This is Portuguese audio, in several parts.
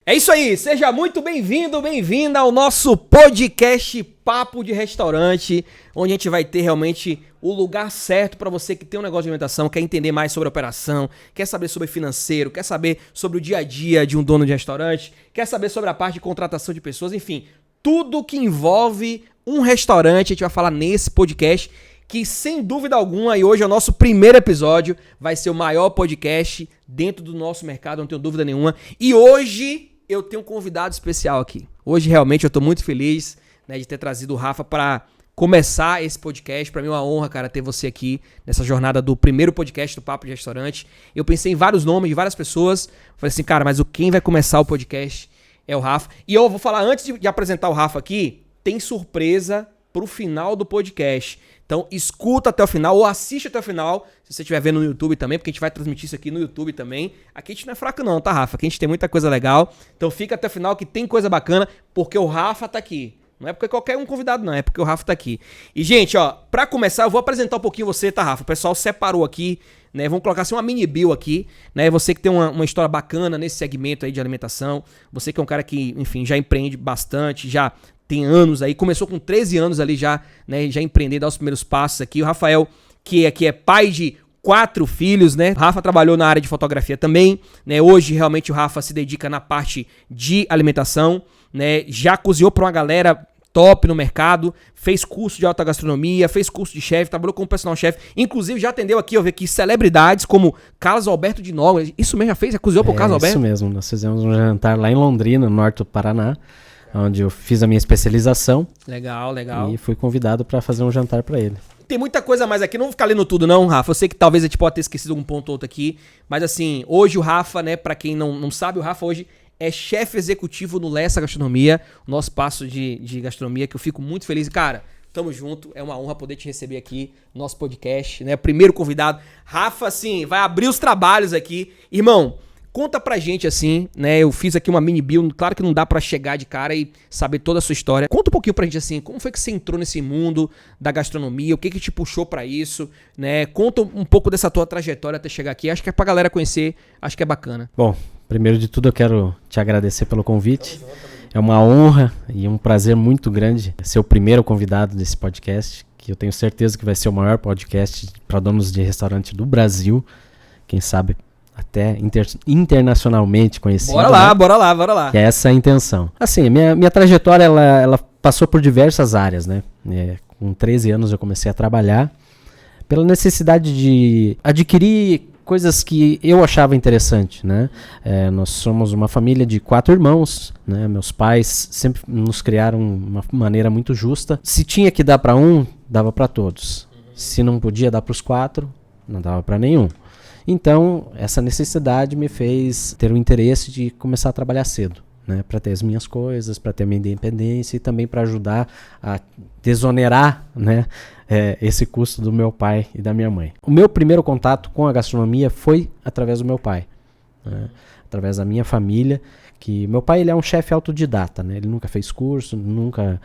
É isso aí, seja muito bem-vindo, bem-vinda ao nosso podcast Papo de Restaurante, onde a gente vai ter realmente o lugar certo para você que tem um negócio de alimentação, quer entender mais sobre a operação, quer saber sobre financeiro, quer saber sobre o dia a dia de um dono de restaurante, quer saber sobre a parte de contratação de pessoas, enfim, tudo que envolve um restaurante a gente vai falar nesse podcast, que sem dúvida alguma, e hoje é o nosso primeiro episódio, vai ser o maior podcast dentro do nosso mercado, não tenho dúvida nenhuma, e hoje eu tenho um convidado especial aqui. Hoje realmente eu tô muito feliz, né, de ter trazido o Rafa para começar esse podcast. Para mim é uma honra, cara, ter você aqui nessa jornada do primeiro podcast do Papo de Restaurante. Eu pensei em vários nomes de várias pessoas. Falei assim, cara, mas quem vai começar o podcast é o Rafa. E eu vou falar, antes de apresentar o Rafa aqui, tem surpresa pro final do podcast. Então escuta até o final ou assiste até o final, se você estiver vendo no YouTube também, porque a gente vai transmitir isso aqui no YouTube também. Aqui a gente não é fraco não, tá, Rafa? Aqui a gente tem muita coisa legal. Então fica até o final que tem coisa bacana, porque o Rafa tá aqui. Não é porque qualquer um convidado não, é porque o Rafa tá aqui. E, gente, ó, pra começar, eu vou apresentar um pouquinho você, tá, Rafa? O pessoal separou aqui, né? Vamos colocar assim uma mini bio aqui, né? Você que tem uma história bacana nesse segmento aí de alimentação. Você que é um cara que, enfim, já empreende bastante, já tem anos aí, começou com 13 anos ali já, né, já empreender, dar os primeiros passos aqui. O Rafael, que aqui é pai de 4 filhos, né? O Rafa trabalhou na área de fotografia também, né? Hoje, realmente, o Rafa se dedica na parte de alimentação, né? Já cozinhou pra uma galera top no mercado, fez curso de alta gastronomia, fez curso de chefe, trabalhou como personal chefe, inclusive já atendeu aqui, eu vi aqui, celebridades como Carlos Alberto de Nóbrega. Isso mesmo, já fez? Já cozinhou pro Carlos Alberto? Isso mesmo, nós fizemos um jantar lá em Londrina, no norte do Paraná, onde eu fiz a minha especialização. Legal, legal. E fui convidado para fazer um jantar para ele. Tem muita coisa mais aqui, não vou ficar lendo tudo não, Rafa. Eu sei que talvez a gente pode ter esquecido um ponto ou outro aqui, mas assim, hoje o Rafa, né, pra quem não sabe, o Rafa hoje é chefe executivo no Lessa Gastronomia, o nosso espaço de gastronomia, que eu fico muito feliz. Cara, tamo junto, é uma honra poder te receber aqui no nosso podcast, né, primeiro convidado. Rafa, assim, vai abrir os trabalhos aqui. Irmão, conta pra gente, assim, né, eu fiz aqui uma mini bio, claro que não dá pra chegar de cara e saber toda a sua história. Conta um pouquinho pra gente, assim, como foi que você entrou nesse mundo da gastronomia, o que te puxou pra isso, né, conta um pouco dessa tua trajetória até chegar aqui, acho que é pra galera conhecer, acho que é bacana. Bom, primeiro de tudo eu quero te agradecer pelo convite, é uma honra e um prazer muito grande ser o primeiro convidado desse podcast, que eu tenho certeza que vai ser o maior podcast para donos de restaurante do Brasil, quem sabe até internacionalmente conhecido. Bora lá. Que é essa a intenção. Assim, minha trajetória, ela passou por diversas áreas, né? Com 13 anos eu comecei a trabalhar pela necessidade de adquirir coisas que eu achava interessante, né? Nós somos uma família de 4 irmãos, né? Meus pais sempre nos criaram de uma maneira muito justa. Se tinha que dar para um, dava para todos. Se não podia dar para os 4, não dava para nenhum. Então, essa necessidade me fez ter o interesse de começar a trabalhar cedo, né, para ter as minhas coisas, para ter minha independência e também para ajudar a desonerar, né, esse custo do meu pai e da minha mãe. O meu primeiro contato com a gastronomia foi através do meu pai, né, através da minha família, que meu pai ele é um chefe autodidata, né, ele nunca fez curso, nunca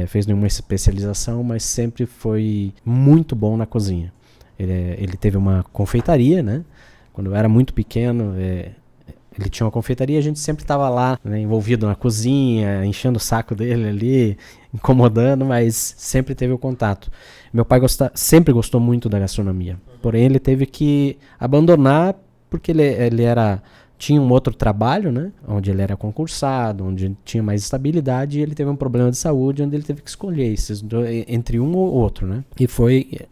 fez nenhuma especialização, mas sempre foi muito bom na cozinha. Ele teve uma confeitaria, né? Quando eu era muito pequeno, ele tinha uma confeitaria e a gente sempre estava lá, né, envolvido na cozinha, enchendo o saco dele ali, incomodando, mas sempre teve o contato. Meu pai sempre gostou muito da gastronomia, porém ele teve que abandonar porque ele tinha um outro trabalho, né, onde ele era concursado, onde tinha mais estabilidade, e ele teve um problema de saúde, onde ele teve que escolher entre um ou outro, né?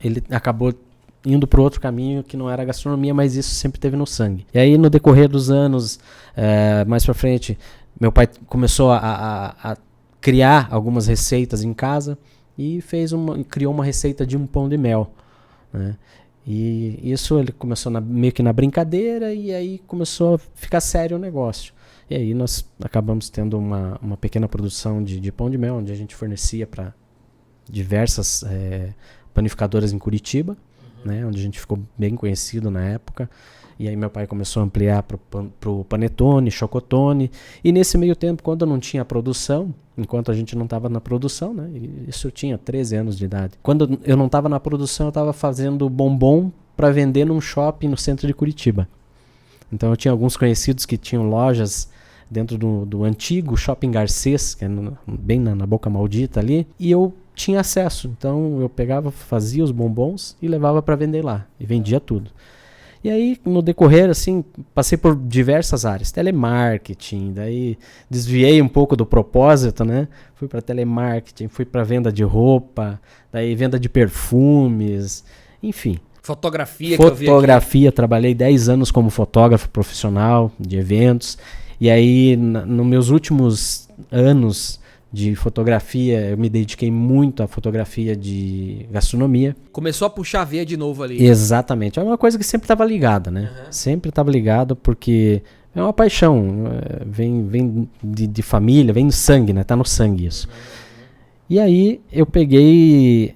Ele acabou indo para outro caminho que não era a gastronomia, mas isso sempre teve no sangue. E aí, no decorrer dos anos, mais para frente, meu pai começou a criar algumas receitas em casa e criou uma receita de um pão de mel, né? E isso ele começou meio que na brincadeira e aí começou a ficar sério o negócio. E aí nós acabamos tendo uma pequena produção de pão de mel, onde a gente fornecia para diversas panificadoras em Curitiba, né, onde a gente ficou bem conhecido na época. E aí meu pai começou a ampliar pro Panetone, Chocotone. E nesse meio tempo, quando eu não tinha produção, enquanto a gente não estava na produção, né, isso eu tinha 13 anos de idade. Quando eu não estava na produção, eu estava fazendo bombom para vender num shopping no centro de Curitiba. Então eu tinha alguns conhecidos que tinham lojas dentro do antigo Shopping Garcês, que é bem na Boca Maldita ali, e eu tinha acesso. Então eu pegava, fazia os bombons e levava para vender lá, e vendia tudo. E aí, no decorrer, assim, passei por diversas áreas. Telemarketing, daí desviei um pouco do propósito, né? Fui para telemarketing, fui para venda de roupa, daí venda de perfumes, enfim. Fotografia, Fotografia, trabalhei 10 anos como fotógrafo profissional de eventos. E aí, nos meus últimos anos de fotografia, eu me dediquei muito à fotografia de gastronomia. Começou a puxar a veia de novo ali. Exatamente. É uma coisa que sempre estava ligada, né? Sempre estava ligado porque é uma paixão. Vem de família, vem no sangue, né? Tá no sangue isso. E aí eu peguei,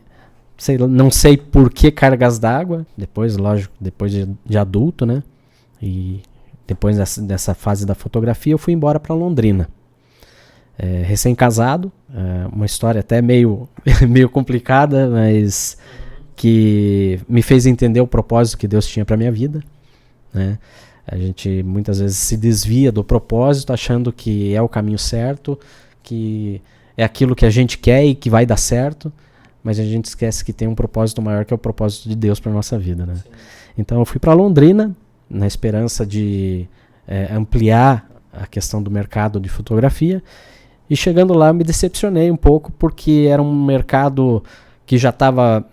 não sei por que cargas d'água, depois, lógico, depois de adulto, né? E depois dessa fase da fotografia, eu fui embora para Londrina. Recém-casado, uma história até meio complicada, mas que me fez entender o propósito que Deus tinha para minha vida, né? A gente muitas vezes se desvia do propósito achando que é o caminho certo, que é aquilo que a gente quer e que vai dar certo, mas a gente esquece que tem um propósito maior, que é o propósito de Deus para nossa vida, né? Então eu fui para Londrina na esperança de ampliar a questão do mercado de fotografia. E chegando lá, me decepcionei um pouco, porque era um mercado que já estava,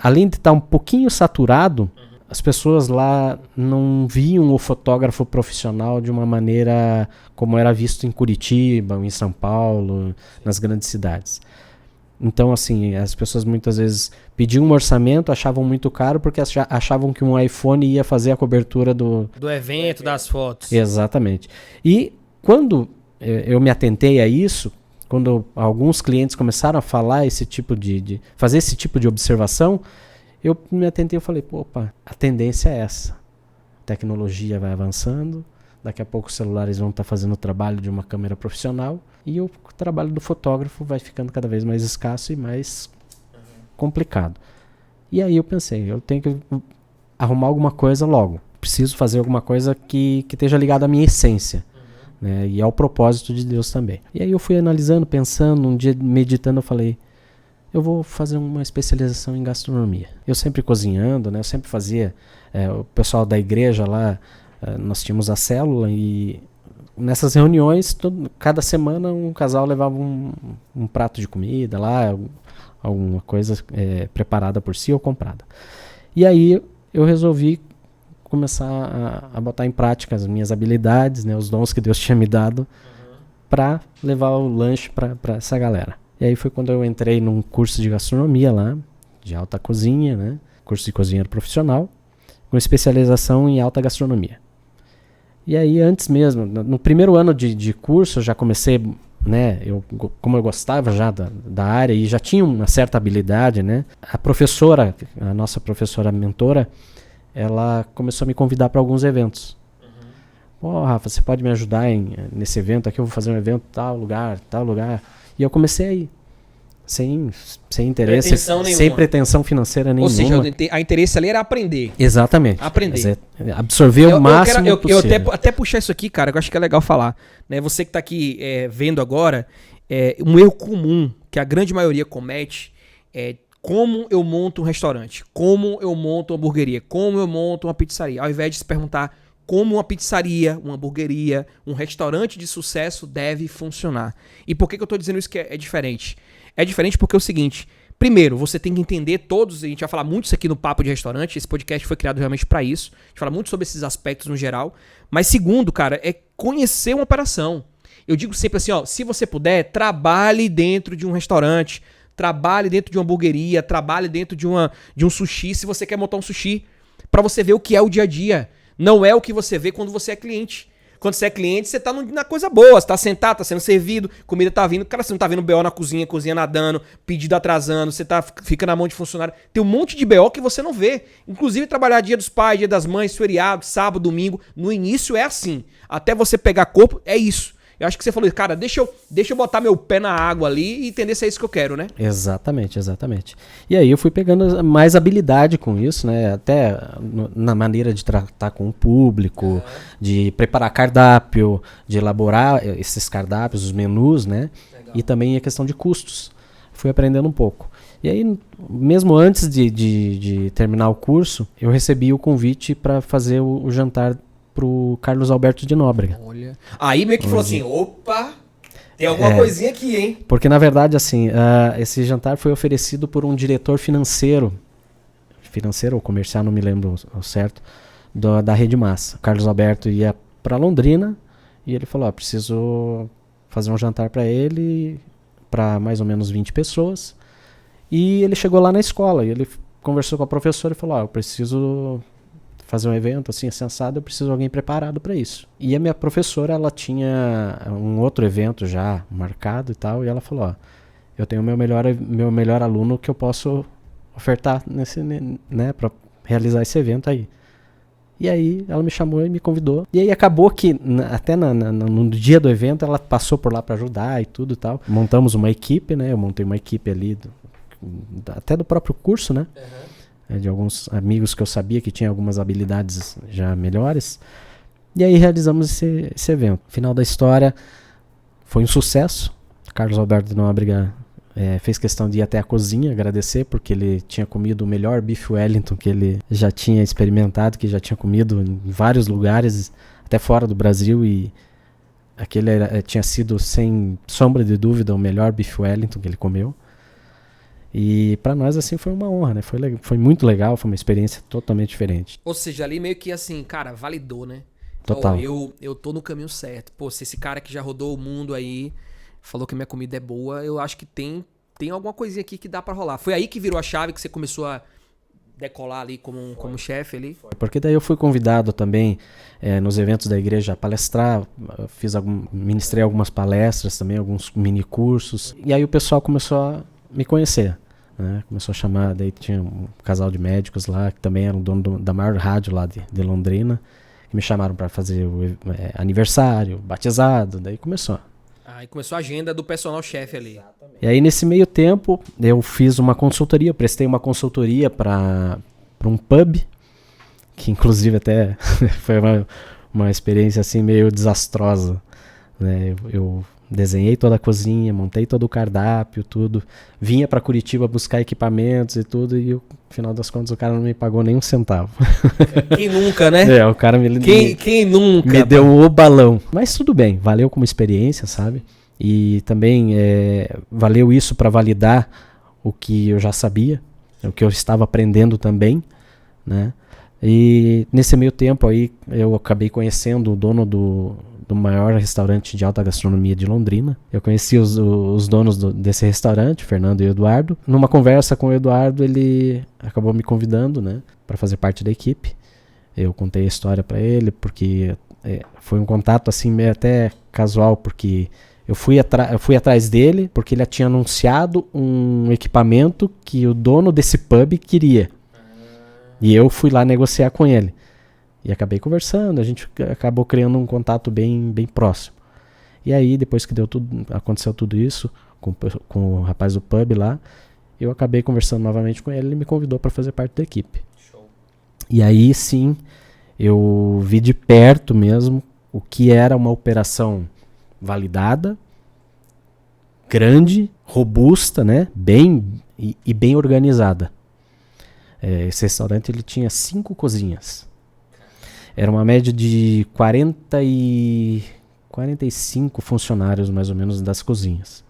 além de estar um pouquinho saturado, as pessoas lá não viam o fotógrafo profissional de uma maneira como era visto em Curitiba, ou em São Paulo, nas grandes cidades. Então, assim, as pessoas muitas vezes pediam um orçamento, achavam muito caro, porque achavam que um iPhone ia fazer a cobertura do evento, das fotos. Exatamente. E quando eu me atentei a isso, quando alguns clientes começaram a falar fazer esse tipo de observação, eu me atentei e falei, opa, a tendência é essa. A tecnologia vai avançando, daqui a pouco os celulares vão estar fazendo o trabalho de uma câmera profissional e o trabalho do fotógrafo vai ficando cada vez mais escasso e mais complicado. E aí eu pensei, eu tenho que arrumar alguma coisa logo. Preciso fazer alguma coisa que esteja ligada à minha essência. Né, e ao propósito de Deus também. E aí eu fui analisando, pensando, um dia meditando, eu falei, eu vou fazer uma especialização em gastronomia. Eu sempre cozinhando, né, eu sempre fazia, o pessoal da igreja lá, nós tínhamos a célula e nessas reuniões, cada semana um casal levava um prato de comida lá, alguma coisa preparada por si ou comprada. E aí eu resolvi começar a botar em prática as minhas habilidades, né, os dons que Deus tinha me dado, para levar o lanche para essa galera. E aí foi quando eu entrei num curso de gastronomia lá, de alta cozinha, né, curso de cozinheiro profissional, com especialização em alta gastronomia. E aí antes mesmo, no primeiro ano de curso, eu já comecei, né, como eu gostava já da área e já tinha uma certa habilidade, né, a nossa professora mentora, ela começou a me convidar para alguns eventos. Rafa, você pode me ajudar nesse evento aqui? Eu vou fazer um evento tal lugar. E eu comecei aí, sem interesse, sem pretensão financeira nenhuma. Ou seja, a interesse ali era aprender. Exatamente. Aprender. Absorver o máximo possível. Eu até puxar isso aqui, cara, que eu acho que é legal falar. Né? Você que está aqui vendo agora, um erro comum que a grande maioria comete é como eu monto um restaurante, como eu monto uma hamburgueria, como eu monto uma pizzaria. Ao invés de se perguntar como uma pizzaria, uma hamburgueria, um restaurante de sucesso deve funcionar. E por que eu estou dizendo isso que é diferente? É diferente porque é o seguinte, primeiro, você tem que entender todos, a gente vai falar muito isso aqui no Papo de Restaurante, esse podcast foi criado realmente para isso, a gente fala muito sobre esses aspectos no geral, mas segundo, cara, é conhecer uma operação. Eu digo sempre assim, se você puder, trabalhe dentro de um restaurante, trabalhe dentro de uma hamburgueria, trabalhe dentro de um sushi, se você quer montar um sushi, para você ver o que é o dia a dia. Não é o que você vê quando você é cliente. Quando você é cliente, você tá na coisa boa, você tá sentado, tá sendo servido, comida tá vindo, cara, você não tá vendo BO na cozinha, cozinha nadando, pedido atrasando, você fica na mão de funcionário. Tem um monte de BO que você não vê. Inclusive trabalhar dia dos pais, dia das mães, feriado, sábado, domingo, no início é assim. Até você pegar corpo, é isso. Eu acho que você falou, cara, deixa eu botar meu pé na água ali e entender se é isso que eu quero, né? Exatamente, exatamente. E aí eu fui pegando mais habilidade com isso, né? Até na maneira de tratar com o público, de preparar cardápio, de elaborar esses cardápios, os menus, né? Legal. E também a questão de custos. Fui aprendendo um pouco. E aí, mesmo antes de terminar o curso, eu recebi o convite para fazer o jantar pro Carlos Alberto de Nóbrega. Olha. Aí meio que falou assim, opa, tem alguma coisinha aqui, hein? Porque na verdade, assim, esse jantar foi oferecido por um diretor financeiro ou comercial, não me lembro o certo, da Rede Massa. O Carlos Alberto ia para Londrina e ele falou, preciso fazer um jantar para ele, para mais ou menos 20 pessoas. E ele chegou lá na escola e ele conversou com a professora e falou, eu preciso fazer um evento assim, sensado, eu preciso de alguém preparado para isso. E a minha professora, ela tinha um outro evento já marcado e tal, e ela falou, eu tenho meu melhor aluno que eu posso ofertar nesse, né, para realizar esse evento aí. E aí ela me chamou e me convidou. E aí acabou que até no dia do evento ela passou por lá para ajudar e tudo e tal. Montamos uma equipe, né? Eu montei uma equipe ali até do próprio curso, né? De alguns amigos que eu sabia que tinham algumas habilidades já melhores. E aí realizamos esse evento. Final da história foi um sucesso. Carlos Alberto de Nóbrega fez questão de ir até a cozinha agradecer, porque ele tinha comido o melhor bife Wellington que ele já tinha experimentado, que já tinha comido em vários lugares, até fora do Brasil, e aquele tinha sido, sem sombra de dúvida, o melhor bife Wellington que ele comeu. E pra nós, assim, foi uma honra, né? Foi muito legal, foi uma experiência totalmente diferente. Ou seja, ali meio que assim, cara, validou, né? Total. Eu tô no caminho certo. Pô, se esse cara que já rodou o mundo aí falou que minha comida é boa, eu acho que tem alguma coisinha aqui que dá pra rolar. Foi aí que virou a chave, que você começou a decolar ali como chefe ali? Porque daí eu fui convidado também nos eventos da igreja a palestrar, ministrei algumas palestras também, alguns mini cursos. E aí o pessoal começou a me conhecer. Né? Começou a chamar, daí tinha um casal de médicos lá, que também era o dono da maior rádio lá de Londrina, que me chamaram para fazer o aniversário, batizado, daí começou. Aí começou a agenda do personal chefe ali. Exatamente. E aí nesse meio tempo, eu fiz uma consultoria, eu prestei uma consultoria para um pub, que inclusive até foi uma experiência assim meio desastrosa. Né? Eu desenhei toda a cozinha, montei todo o cardápio, tudo. Vinha para Curitiba buscar equipamentos e tudo, e no final das contas o cara não me pagou nem um centavo. Quem nunca, né? O cara Quem nunca? Me deu o balão. Mas tudo bem, valeu como experiência, sabe? E também valeu isso para validar o que eu já sabia, o que eu estava aprendendo também, né? E nesse meio tempo aí eu acabei conhecendo o dono do maior restaurante de alta gastronomia de Londrina. Eu conheci os donos desse restaurante, Fernando e Eduardo. Numa conversa com o Eduardo, ele acabou me convidando, né, para fazer parte da equipe. Eu contei a história para ele, porque foi um contato assim meio até casual, porque eu fui atrás dele, porque ele tinha anunciado um equipamento que o dono desse pub queria. E eu fui lá negociar com ele. E acabei conversando, a gente acabou criando um contato bem, bem próximo. E aí, depois que aconteceu tudo isso, com o rapaz do pub lá, eu acabei conversando novamente com ele, ele me convidou para fazer parte da equipe. Show. E aí sim, eu vi de perto mesmo o que era uma operação validada, grande, robusta, né? Bem organizada. Esse restaurante ele tinha 5 cozinhas. Era uma média de 45 funcionários, mais ou menos, das cozinhas.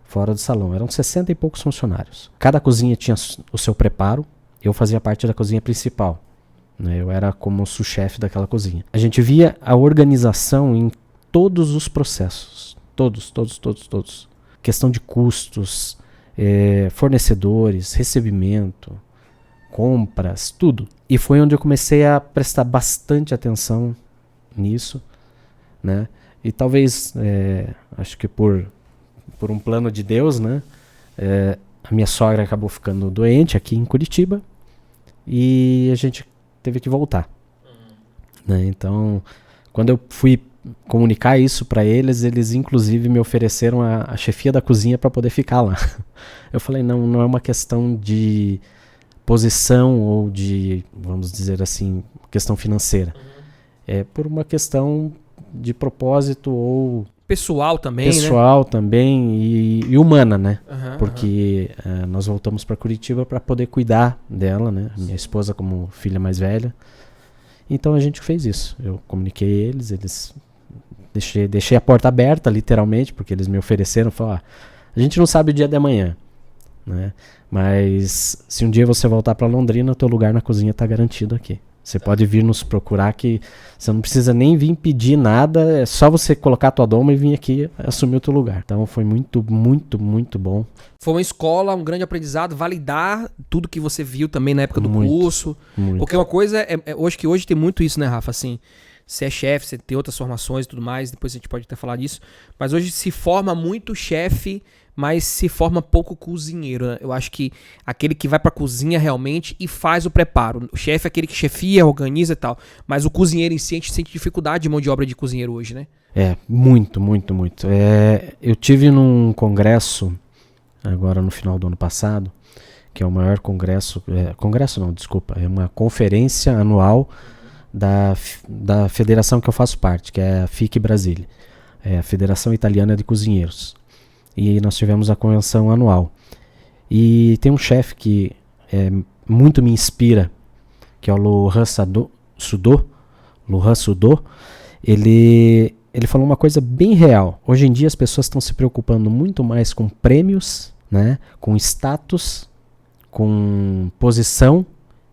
Fora do salão. Eram 60 e poucos funcionários. Cada cozinha tinha o seu preparo. Eu fazia parte da cozinha principal. Né? Eu era como sous-chefe daquela cozinha. A gente via a organização em todos os processos. Todos. Questão de custos, fornecedores, recebimento, compras, tudo. E foi onde eu comecei a prestar bastante atenção nisso, né? E talvez, acho que por um plano de Deus, né? A minha sogra acabou ficando doente aqui em Curitiba e a gente teve que voltar. Né? Então, quando eu fui comunicar isso para eles, eles inclusive me ofereceram a chefia da cozinha para poder ficar lá. Eu falei, não é uma questão de posição ou de, vamos dizer assim, questão financeira. É por uma questão de propósito ou pessoal também, e humana, né? Uhum, porque nós voltamos para Curitiba para poder cuidar dela, né? Minha esposa como filha mais velha. Então a gente fez isso. Eu comuniquei eles deixei a porta aberta, literalmente, porque eles me ofereceram, falaram, a gente não sabe o dia de amanhã, né? Mas se um dia você voltar para Londrina, o teu lugar na cozinha está garantido aqui. Você pode vir nos procurar, que você não precisa nem vir pedir nada, é só você colocar a tua doma e vir aqui assumir o teu lugar. Então foi muito, muito, muito bom. Foi uma escola, um grande aprendizado, validar tudo que você viu também na época do curso. Muito. Porque uma coisa hoje tem muito isso, né, Rafa? Assim, você é chefe, você tem outras formações e tudo mais, depois a gente pode até falar disso. Mas hoje se forma muito chefe, mas se forma pouco cozinheiro, né? Eu acho que aquele que vai pra cozinha realmente e faz o preparo. O chefe é aquele que chefia, organiza e tal. Mas o cozinheiro em si, a gente sente dificuldade de mão de obra de cozinheiro hoje, né? Muito, muito, muito. Eu tive num congresso, agora no final do ano passado, que é o maior congresso... é uma conferência anual da federação que eu faço parte, que é a FIC Brasília. É a Federação Italiana de Cozinheiros. E nós tivemos a convenção anual. E tem um chefe que muito me inspira, que é o Lohan Sudô. Ele falou uma coisa bem real. Hoje em dia as pessoas estão se preocupando muito mais com prêmios, né, com status, com posição,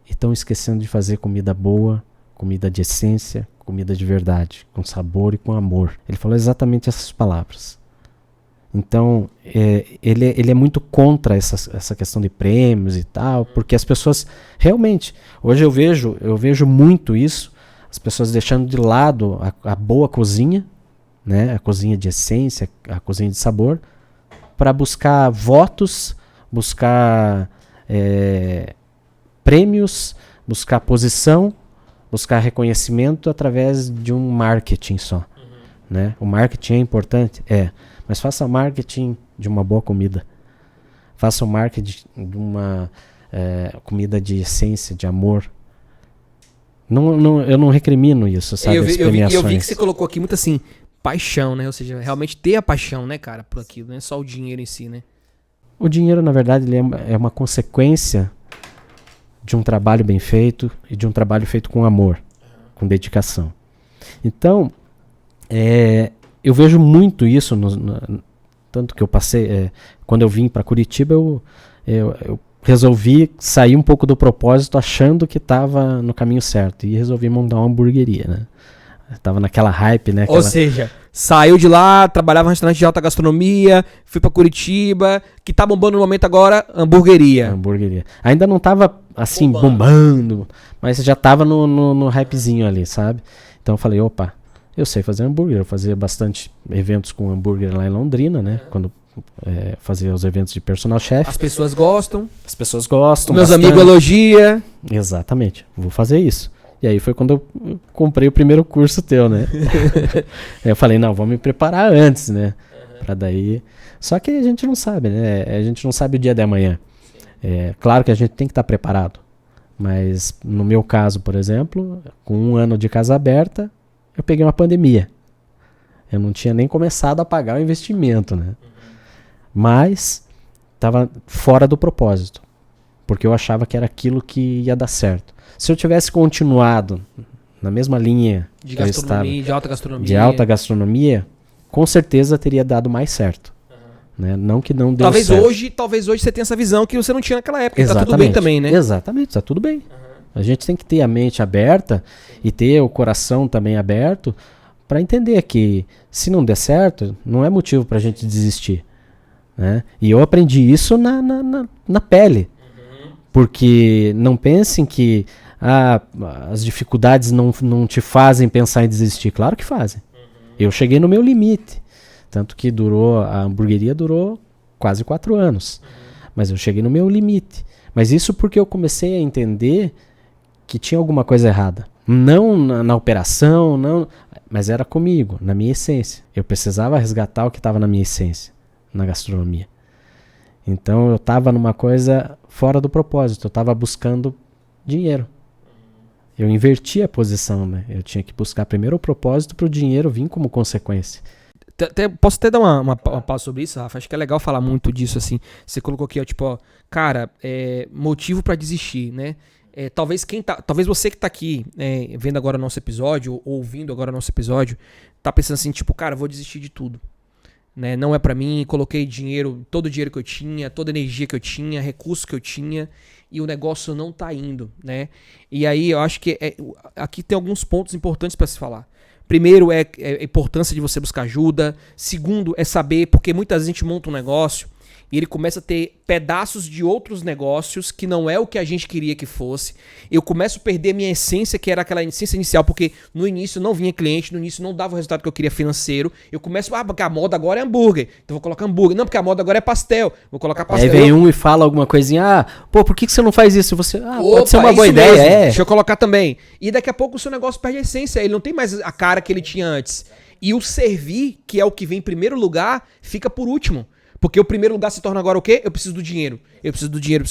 e estão esquecendo de fazer comida boa, comida de essência, comida de verdade, com sabor e com amor. Ele falou exatamente essas palavras. Então, ele é muito contra essa questão de prêmios e tal, porque as pessoas, realmente, hoje eu vejo muito isso, as pessoas deixando de lado a boa cozinha, né, a cozinha de essência, a cozinha de sabor, para buscar votos, buscar prêmios, buscar posição, buscar reconhecimento através de um marketing só. Né? O marketing é importante? Mas faça marketing de uma boa comida. Faça o marketing de uma comida de essência, de amor. Eu não recrimino isso, sabe? Eu vi que você colocou aqui muito assim, paixão, né? Ou seja, realmente ter a paixão, né, cara, por aquilo, não é só o dinheiro em si, né? O dinheiro, na verdade, ele é uma consequência de um trabalho bem feito e de um trabalho feito com amor, com dedicação. Então, eu vejo muito isso, tanto que eu passei, quando eu vim para Curitiba, eu resolvi sair um pouco do propósito, achando que estava no caminho certo, e resolvi montar uma hamburgueria, né? Tava naquela hype, né? Ou seja, saiu de lá, trabalhava em restaurante de alta gastronomia, fui para Curitiba, que tá bombando no momento agora, hamburgueria. Ainda não tava assim, bombando, mas já tava no hypezinho ali, sabe? Então eu falei, opa, eu sei fazer hambúrguer, eu fazia bastante eventos com hambúrguer lá em Londrina, né? Quando fazia os eventos de personal chef. As pessoas gostam. Meus amigos elogiam. Exatamente, vou fazer isso. E aí foi quando eu comprei o primeiro curso teu, né? Eu falei, não, vou me preparar antes, né? Pra daí... Só que a gente não sabe, né? A gente não sabe o dia de amanhã. Claro que a gente tem que estar preparado. Mas no meu caso, por exemplo, com 1 ano de casa aberta, eu peguei uma pandemia. Eu não tinha nem começado a pagar o investimento, né? Mas estava fora do propósito. Porque eu achava que era aquilo que ia dar certo. Se eu tivesse continuado na mesma linha de gastronomia, de alta gastronomia, com certeza teria dado mais certo. Né? Não que não deu talvez certo. Talvez hoje você tenha essa visão que você não tinha naquela época. Exatamente. Tá tudo bem também, né? Exatamente, tá tudo bem. A gente tem que ter a mente aberta e ter o coração também aberto para entender que se não der certo, não é motivo pra gente desistir. Né? E eu aprendi isso na pele. Porque não pensem que as dificuldades não te fazem pensar em desistir. Claro que fazem. Eu cheguei no meu limite. Tanto que a hamburgueria durou quase 4 anos. Mas eu cheguei no meu limite. Mas isso porque eu comecei a entender que tinha alguma coisa errada. Não na operação, não, mas era comigo, na minha essência. Eu precisava resgatar o que estava na minha essência, na gastronomia. Então eu estava numa coisa fora do propósito, eu estava buscando dinheiro. Eu inverti a posição, né? Eu tinha que buscar primeiro o propósito para o dinheiro vir como consequência. Posso até dar uma pausa sobre isso, Rafa? Acho que é legal falar muito disso, assim. Você colocou aqui, ó, tipo, ó, cara, motivo pra desistir, né? Talvez você que tá aqui vendo agora o nosso episódio, ou ouvindo agora o nosso episódio, tá pensando assim, tipo, cara, vou desistir de tudo. Né? Não é pra mim, coloquei dinheiro, todo o dinheiro que eu tinha, toda a energia que eu tinha, recursos que eu tinha, e o negócio não tá indo, né? E aí eu acho que aqui tem alguns pontos importantes pra se falar. Primeiro é a importância de você buscar ajuda. Segundo é saber, porque muitas vezes a gente monta um negócio e ele começa a ter pedaços de outros negócios que não é o que a gente queria que fosse. Eu começo a perder a minha essência, que era aquela essência inicial, porque no início não vinha cliente, no início não dava o resultado que eu queria financeiro. Eu começo, porque a moda agora é hambúrguer, então vou colocar hambúrguer. Não, porque a moda agora é pastel, vou colocar pastel. Aí vem um e fala alguma coisinha, por que você não faz isso? E você, pode ser uma boa ideia, ideia, Deixa eu colocar também. E daqui a pouco o seu negócio perde a essência, ele não tem mais a cara que ele tinha antes. E o servir, que é o que vem em primeiro lugar, fica por último. Porque o primeiro lugar se torna agora o quê? Eu preciso do dinheiro. Eu preciso do dinheiro.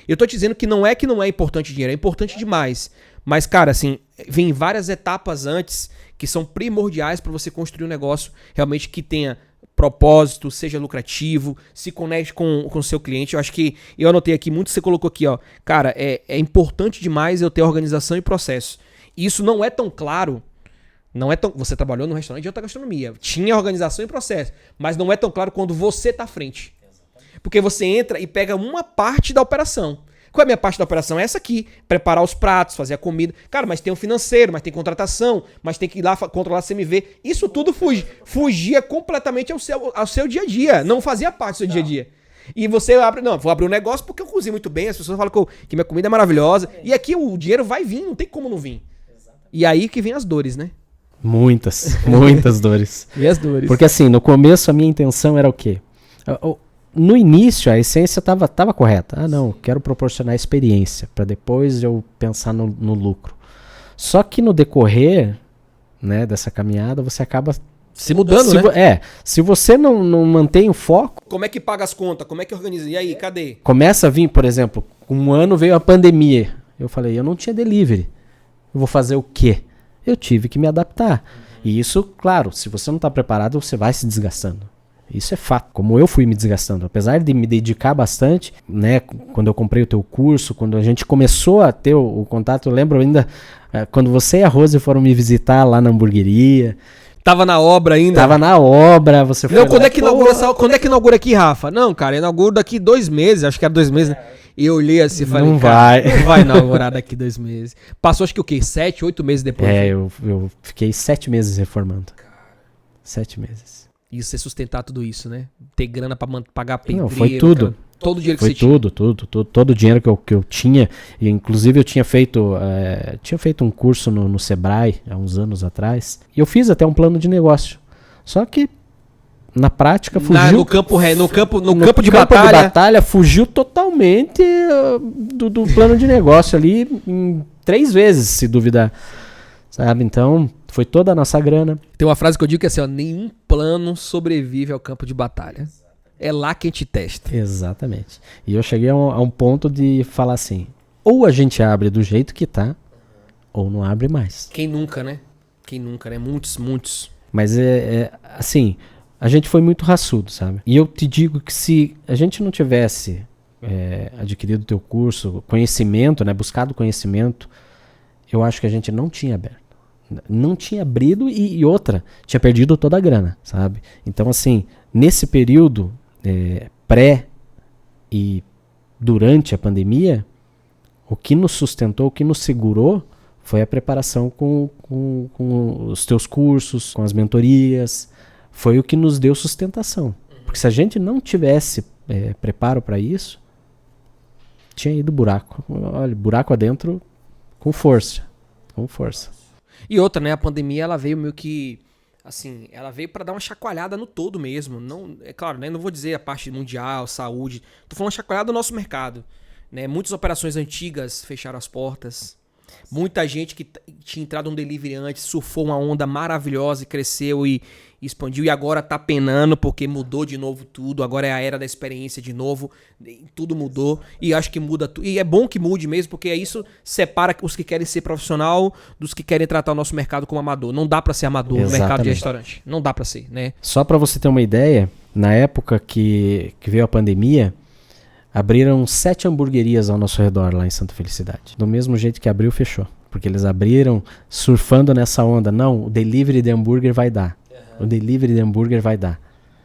Eu tô te dizendo que não é importante dinheiro, é importante demais. Mas, cara, assim, vem várias etapas antes que são primordiais para você construir um negócio realmente que tenha propósito, seja lucrativo, se conecte com o seu cliente. Eu acho que, eu anotei aqui, muito você colocou aqui, ó. Cara, é importante demais eu ter organização e processo. E isso não é tão claro. Você trabalhou no restaurante de alta gastronomia, tinha organização e processo, mas não é tão claro quando você tá à frente. Porque você entra e pega uma parte da operação. Qual é a minha parte da operação? É essa aqui, preparar os pratos, fazer a comida. Cara, mas tem o financeiro, mas tem contratação, mas tem que ir lá controlar a CMV. Isso tudo fugia completamente ao seu dia a dia, não fazia parte do seu dia a dia. E você vou abrir um negócio porque eu cozinho muito bem, as pessoas falam que minha comida é maravilhosa, e aqui o dinheiro vai vir, não tem como não vir. E aí que vem as dores, né? Muitas dores. E as dores. Porque assim, no começo a minha intenção era o quê? No início a essência estava correta. Não, quero proporcionar experiência para depois eu pensar no lucro. Só que no decorrer, né, dessa caminhada você acaba se mudando, né? Se você não mantém o foco... Como é que paga as contas? Como é que organiza? E aí, cadê? Começa a vir, por exemplo, um ano veio a pandemia. Eu falei, eu não tinha delivery. Eu vou fazer o quê? Eu tive que me adaptar. E isso, claro, se você não está preparado, você vai se desgastando. Isso é fato. Como eu fui me desgastando. Apesar de me dedicar bastante, né? Quando eu comprei o teu curso, quando a gente começou a ter o contato, eu lembro ainda quando você e a Rose foram me visitar lá na hamburgueria. Tava na obra ainda? Tava na obra, você foi. Não, quando é que inaugura aqui, Rafa? Não, cara, inaugura daqui 2 meses, acho que era 2 meses, né? E eu olhei assim e falei, não vai inaugurar daqui 2 meses. Passou acho que o quê? 7, 8 meses depois? Eu fiquei 7 meses reformando. 7 meses. E você sustentar tudo isso, né? Ter grana pra pagar pedreiro. Não, foi tudo. Todo o dinheiro que foi você tinha. Todo o dinheiro que eu tinha. E inclusive eu tinha feito um curso no Sebrae há uns anos atrás. E eu fiz até um plano de negócio. Só que na prática fugiu. No campo de batalha fugiu totalmente do plano de negócio ali em 3 vezes, se duvidar. Sabe? Então, foi toda a nossa grana. Tem uma frase que eu digo que é assim, ó, nenhum plano sobrevive ao campo de batalha. É lá que a gente testa. Exatamente. E eu cheguei a um ponto de falar assim, ou a gente abre do jeito que tá, ou não abre mais. Quem nunca, né? Muitos. Mas assim, a gente foi muito raçudo, sabe? E eu te digo que se a gente não tivesse adquirido o teu curso, conhecimento, né? Buscado conhecimento, eu acho que a gente não tinha aberto. Não tinha abrido e outra, tinha perdido toda a grana, sabe? Então, assim, nesse período pré e durante a pandemia, o que nos sustentou, o que nos segurou foi a preparação com os teus cursos, com as mentorias, foi o que nos deu sustentação. Porque se a gente não tivesse preparo para isso, tinha ido buraco. Olha, buraco adentro com força. E outra, né? A pandemia, ela veio meio que, assim, ela veio pra dar uma chacoalhada no todo mesmo. Não, é claro, né? Não vou dizer a parte mundial, saúde. Tô falando uma chacoalhada do nosso mercado. Né? Muitas operações antigas fecharam as portas. Muita gente que tinha entrado no delivery antes, surfou uma onda maravilhosa e cresceu e expandiu, e agora tá penando porque mudou de novo tudo, agora é a era da experiência de novo, tudo mudou, e acho que muda tudo, e é bom que mude mesmo, porque isso separa os que querem ser profissional dos que querem tratar o nosso mercado como amador. Não dá pra ser amador no mercado de restaurante, não dá pra ser, né? Só pra você ter uma ideia, na época que veio a pandemia, abriram 7 hamburguerias ao nosso redor lá em Santa Felicidade. Do mesmo jeito que abriu, fechou. Porque eles abriram surfando nessa onda. Não, o delivery de hambúrguer vai dar. Uhum. O delivery de hambúrguer vai dar.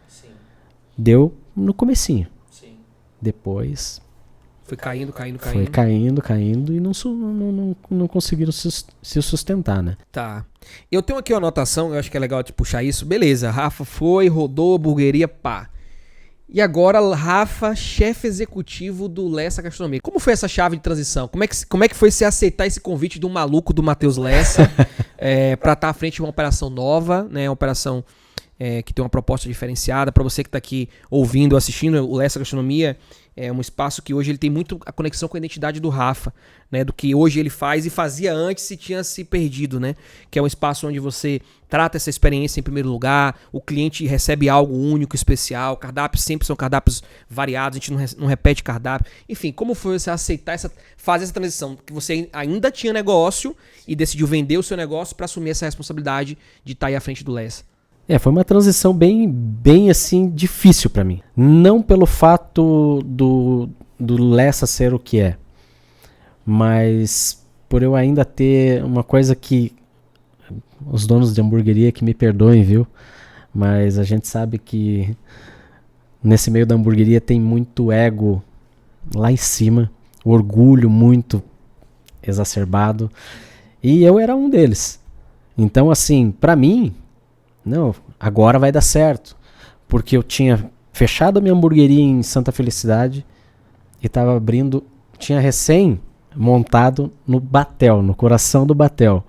Sim. Deu no comecinho. Sim. Depois... Foi caindo. Foi caindo e não conseguiram se sustentar, né? Tá. Eu tenho aqui uma anotação, eu acho que é legal de puxar isso. Beleza, Rafa foi, rodou, hamburgueria, pá. E agora, Rafa, chefe executivo do Lessa Gastronomia. Como foi essa chave de transição? Como é que foi você aceitar esse convite do maluco do Matheus Lessa para estar à frente de uma operação nova, né? Uma operação que tem uma proposta diferenciada. Para você que está aqui ouvindo, assistindo, o Lessa Gastronomia é um espaço que hoje ele tem muito a conexão com a identidade do Rafa, né? Do que hoje ele faz e fazia antes e tinha se perdido, né? Que é um espaço onde você trata essa experiência em primeiro lugar, o cliente recebe algo único, especial, cardápios sempre são cardápios variados, a gente não repete cardápio. Enfim, como foi você aceitar fazer essa transição? Que você ainda tinha negócio e decidiu vender o seu negócio para assumir essa responsabilidade de estar aí à frente do Lessa. Foi uma transição bem assim, difícil para mim. Não pelo fato do Lessa ser o que é, mas por eu ainda ter uma coisa que os donos de hamburgueria que me perdoem, viu? Mas a gente sabe que nesse meio da hamburgueria tem muito ego lá em cima, orgulho muito exacerbado, e eu era um deles. Então, assim, pra mim, não, agora vai dar certo, porque eu tinha fechado a minha hamburgueria em Santa Felicidade e tava abrindo, tinha recém montado no Batel, no coração do Batel.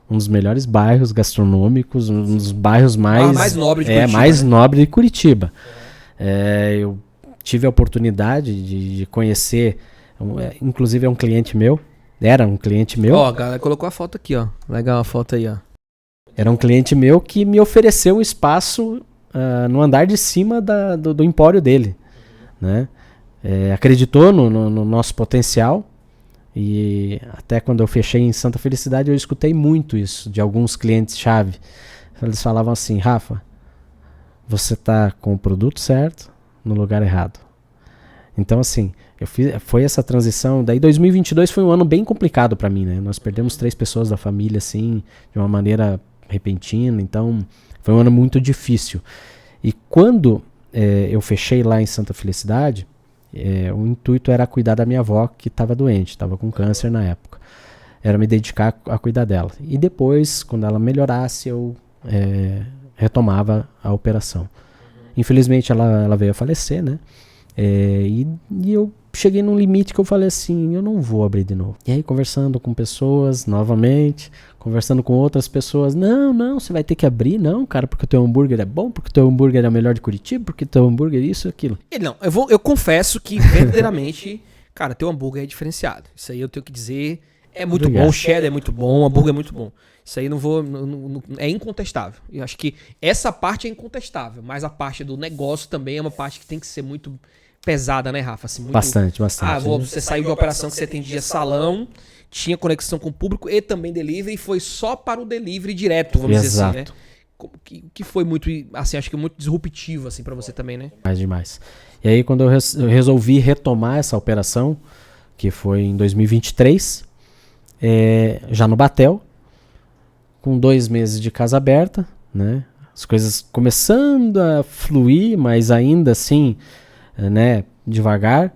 Um dos melhores bairros gastronômicos, um dos bairros mais nobre de Curitiba. Mais nobre de Curitiba. Eu tive a oportunidade de conhecer, inclusive é um cliente meu, era um cliente meu. Ó, a galera colocou a foto aqui, ó. Legal a foto aí, ó. Era um cliente meu que me ofereceu um espaço no andar de cima do empório dele, né? Acreditou no nosso potencial. E até quando eu fechei em Santa Felicidade, eu escutei muito isso de alguns clientes-chave. Eles falavam assim: Rafa, você tá com o produto certo no lugar errado. Então, assim, foi essa transição. Daí 2022 foi um ano bem complicado para mim, né? Nós perdemos 3 pessoas da família, assim, de uma maneira repentina. Então, foi um ano muito difícil. E quando eu fechei lá em Santa Felicidade, o intuito era cuidar da minha avó, que estava doente, estava com câncer na época. Era me dedicar a cuidar dela. E depois, quando ela melhorasse, eu retomava a operação. Infelizmente, ela veio a falecer, né? E eu cheguei num limite que eu falei assim: eu não vou abrir de novo. E aí, conversando com pessoas, novamente, conversando com outras pessoas: não, você vai ter que abrir, não, cara, porque o teu hambúrguer é bom, porque o teu hambúrguer é o melhor de Curitiba, porque o teu hambúrguer é isso, aquilo. Não, eu confesso que verdadeiramente, cara, teu hambúrguer é diferenciado. Isso aí eu tenho que dizer, é muito bom, o cheddar é muito bom, o hambúrguer é muito bom. Isso aí é incontestável. Eu acho que essa parte é incontestável, mas a parte do negócio também é uma parte que tem que ser muito pesada, né, Rafa? Assim, muito, bastante. Você saiu de uma operação que você atendia salão, tinha conexão com o público e também delivery, e foi só para o delivery direto, vamos dizer assim, né? Que foi muito, assim, acho que muito disruptivo, assim, para você também, né? Demais. E aí, quando eu resolvi retomar essa operação, que foi em 2023, já no Batel, com 2 meses de casa aberta, né? As coisas começando a fluir, mas ainda assim, né, devagar.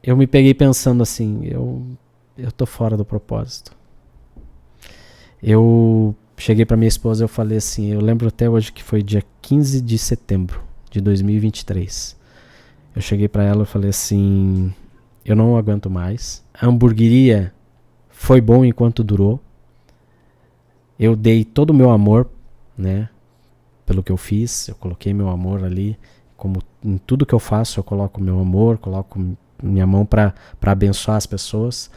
Eu me peguei pensando assim: eu tô fora do propósito. Eu cheguei pra minha esposa e eu falei assim, eu lembro até hoje que foi dia 15 de setembro de 2023. Eu cheguei pra ela e falei assim: eu não aguento mais. A hamburgueria foi bom enquanto durou. Eu dei todo o meu amor, né, pelo que eu fiz. Eu coloquei meu amor ali. Como em tudo que eu faço, eu coloco meu amor, coloco minha mão para abençoar as pessoas,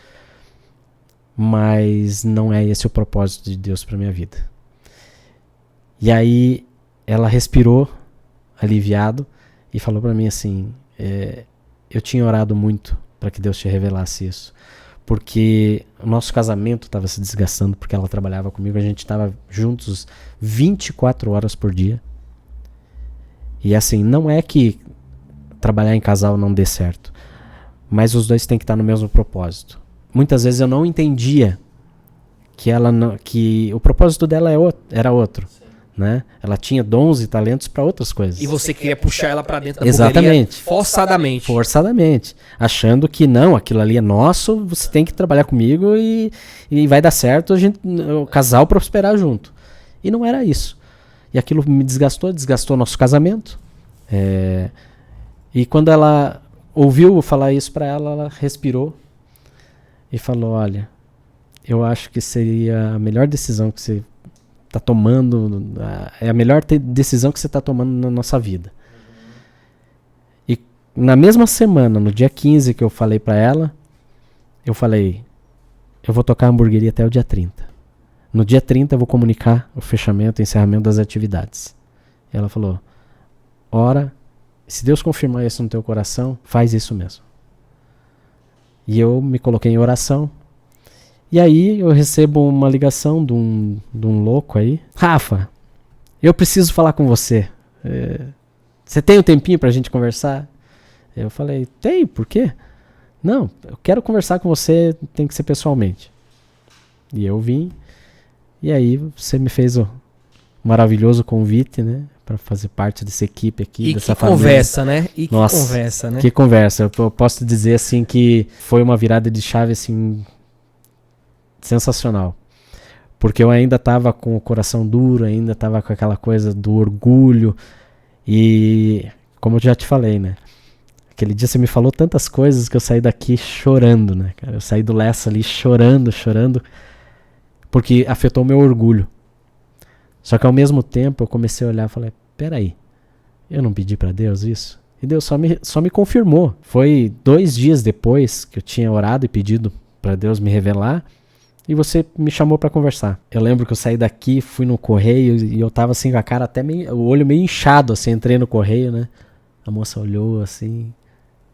mas não é esse o propósito de Deus para minha vida. E aí ela respirou aliviado e falou para mim assim, eu tinha orado muito para que Deus te revelasse isso, porque o nosso casamento estava se desgastando, porque ela trabalhava comigo, a gente estava juntos 24 horas por dia. E assim, não é que trabalhar em casal não dê certo, mas os dois têm que estar no mesmo propósito. Muitas vezes eu não entendia que o propósito dela era outro. Né? Ela tinha dons e talentos para outras coisas. E você queria puxar ela para dentro da Exatamente. Forçadamente. Forçadamente. Achando que não, aquilo ali é nosso, você tem que trabalhar comigo e vai dar certo o casal prosperar junto. E não era isso. E aquilo me desgastou o nosso casamento. E quando ela ouviu falar isso para ela respirou e falou, olha, eu acho que seria a melhor decisão que você está tomando, é a melhor decisão que você está tomando na nossa vida. E na mesma semana, no dia 15 que eu falei para ela, eu falei, eu vou tocar a hamburgueria até o dia 30. No dia 30 eu vou comunicar o fechamento, o encerramento das atividades. E ela falou, ora, se Deus confirmar isso no teu coração, faz isso mesmo. E eu me coloquei em oração. E aí eu recebo uma ligação de um louco aí. Rafa, eu preciso falar com você. Você tem um tempinho pra gente conversar? Eu falei, tem, por quê? Não, eu quero conversar com você, tem que ser pessoalmente. E eu vim. E aí você me fez o maravilhoso convite, né? Pra fazer parte dessa equipe aqui, dessa família. Conversa, né? E que Nossa, conversa, né? Que conversa. Eu posso te dizer assim que foi uma virada de chave assim sensacional, porque eu ainda estava com o coração duro, ainda estava com aquela coisa do orgulho e como eu já te falei, né, aquele dia você me falou tantas coisas que eu saí daqui chorando, né, cara, eu saí do Lessa ali chorando, porque afetou meu orgulho. Só que ao mesmo tempo eu comecei a olhar e falei, peraí, eu não pedi para Deus isso? E Deus só me confirmou. Foi 2 dias depois que eu tinha orado e pedido para Deus me revelar, e você me chamou pra conversar. Eu lembro que eu saí daqui, fui no correio e eu tava assim com a cara até meio, o olho meio inchado, assim, entrei no correio, né? A moça olhou assim,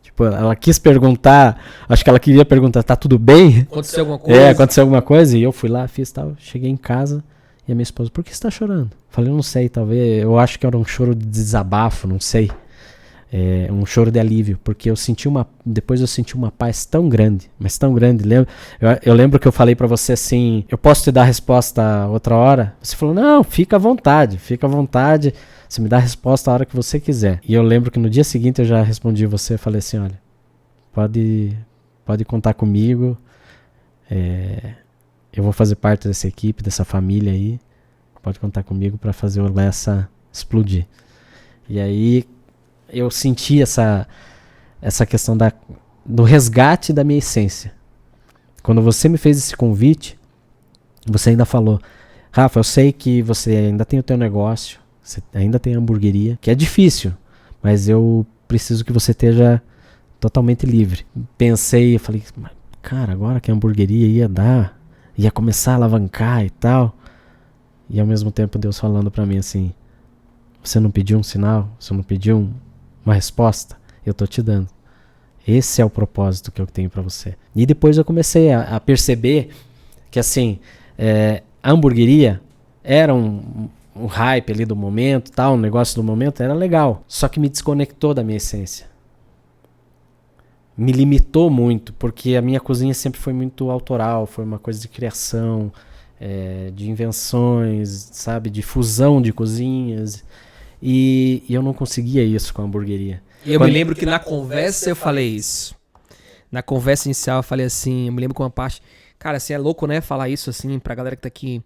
tipo, ela quis perguntar, acho que ela queria perguntar, tá tudo bem? Aconteceu alguma coisa? Aconteceu alguma coisa e eu fui lá, fiz tal, cheguei em casa e a minha esposa, por que você tá chorando? Falei, eu não sei, talvez, eu acho que era um choro de desabafo, não sei. Um choro de alívio, porque depois eu senti uma paz tão grande, mas tão grande. Eu lembro que eu falei pra você assim, eu posso te dar a resposta outra hora? Você falou, não, fica à vontade, você me dá a resposta a hora que você quiser. E eu lembro que no dia seguinte eu já respondi você, falei assim, olha, pode contar comigo, eu vou fazer parte dessa equipe, dessa família aí, pode contar comigo pra fazer o Lessa explodir. E aí eu senti essa questão do resgate da minha essência. Quando você me fez esse convite, você ainda falou, Rafa, eu sei que você ainda tem o teu negócio, você ainda tem a hamburgueria, que é difícil, mas eu preciso que você esteja totalmente livre. Pensei, eu falei, cara, agora que a hamburgueria ia começar a alavancar e tal, e ao mesmo tempo Deus falando pra mim assim, você não pediu um sinal, você não pediu uma resposta, eu tô te dando. Esse é o propósito que eu tenho pra você. E depois eu comecei a perceber que assim, a hamburgueria era um hype ali do momento, tal, um negócio do momento, era legal. Só que me desconectou da minha essência. Me limitou muito, porque a minha cozinha sempre foi muito autoral, foi uma coisa de criação, de invenções, sabe, de fusão de cozinhas. E eu não conseguia isso com a hamburgueria. Eu me lembro que na conversa eu falei isso. Na conversa inicial eu falei assim, eu me lembro com uma parte... Cara, assim, é louco, né, falar isso assim pra galera que tá aqui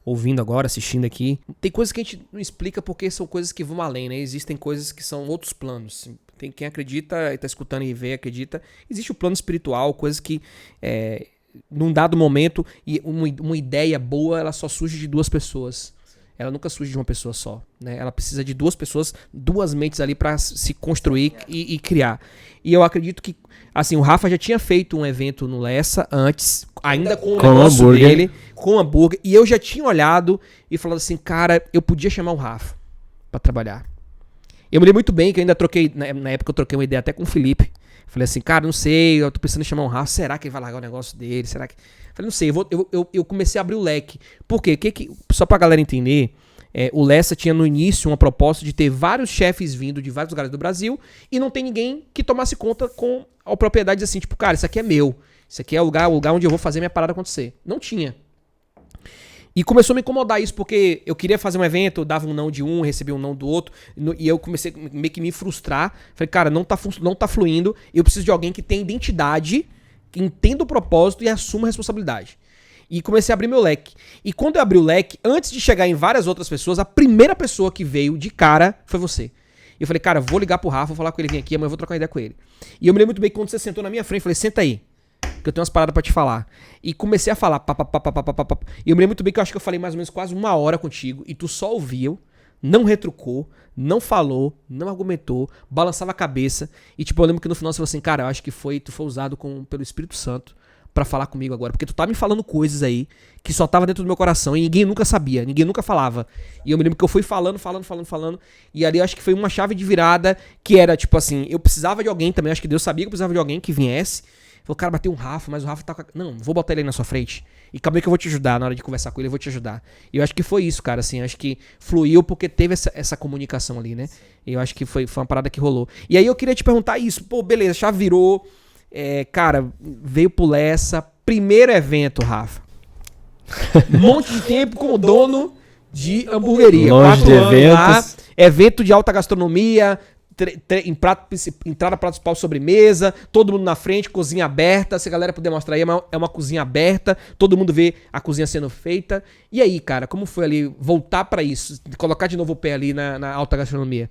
ouvindo agora, assistindo aqui. Tem coisas que a gente não explica porque são coisas que vão além, né? Existem coisas que são outros planos. Tem quem acredita e tá escutando e vê, acredita. Existe o plano espiritual, coisas que... num dado momento, e uma ideia boa, ela só surge de 2 pessoas. ela nunca surge de uma pessoa só, né? Ela precisa de duas pessoas, duas mentes ali pra se construir e criar. E eu acredito que, assim, o Rafa já tinha feito um evento no Lessa antes, ainda com o negócio hambúrguer. dele, com hambúrguer, e eu já tinha olhado e falado assim, cara, eu podia chamar o Rafa pra trabalhar. Eu me lembro muito bem que eu ainda troquei, na época eu troquei uma ideia até com o Felipe. Falei assim, cara, não sei, eu tô pensando em chamar um Rafa, será que ele vai largar o negócio dele? Será que... Falei, não sei, eu comecei a abrir o leque. Por quê? Só pra galera entender, o Lessa tinha no início uma proposta de ter vários chefes vindo de vários lugares do Brasil e não tem ninguém que tomasse conta com a propriedade assim, tipo, cara, isso aqui é meu. Isso aqui é o lugar onde eu vou fazer minha parada acontecer. Não tinha. E começou a me incomodar isso, porque eu queria fazer um evento, eu dava um não de um, recebia um não do outro, e eu comecei meio que me frustrar. Falei, cara, não tá fluindo, eu preciso de alguém que tenha identidade, que entenda o propósito e assuma a responsabilidade. E comecei a abrir meu leque. E quando eu abri o leque, antes de chegar em várias outras pessoas, a primeira pessoa que veio de cara foi você. E eu falei, cara, vou ligar pro Rafa, vou falar com ele, vem aqui, amanhã eu vou trocar uma ideia com ele. E eu me lembro muito bem que quando você sentou na minha frente, eu falei, senta aí, que eu tenho umas paradas pra te falar. E comecei a falar, E eu me lembro muito bem que eu acho que eu falei mais ou menos quase 1 hora contigo, e tu só ouviu, não retrucou, não falou, não argumentou, balançava a cabeça. E tipo, eu lembro que no final você falou assim, cara, eu acho que tu foi usado pelo Espírito Santo pra falar comigo agora, porque tu tá me falando coisas aí que só tava dentro do meu coração e ninguém nunca sabia, ninguém nunca falava. E eu me lembro que eu fui falando, e ali eu acho que foi uma chave de virada que era tipo assim, eu precisava de alguém também, acho que Deus sabia que eu precisava de alguém que viesse. Falou, cara, bateu um Rafa, mas o Rafa tá com... Não, vou botar ele aí na sua frente. E acabei que eu vou te ajudar, na hora de conversar com ele, eu vou te ajudar. E eu acho que foi isso, cara, assim, acho que fluiu porque teve essa comunicação ali, né? E eu acho que foi uma parada que rolou. E aí eu queria te perguntar isso, pô, beleza, já virou, cara, veio pro Lessa, primeiro evento, Rafa. Um monte de tempo como dono de hamburgueria. Longe de eventos. Lá, evento de alta gastronomia, entrada, prato principal, sobremesa, todo mundo na frente, cozinha aberta. Se a galera puder mostrar aí, é uma cozinha aberta, todo mundo vê a cozinha sendo feita. E aí, cara, como foi ali voltar pra isso, colocar de novo o pé ali na alta gastronomia?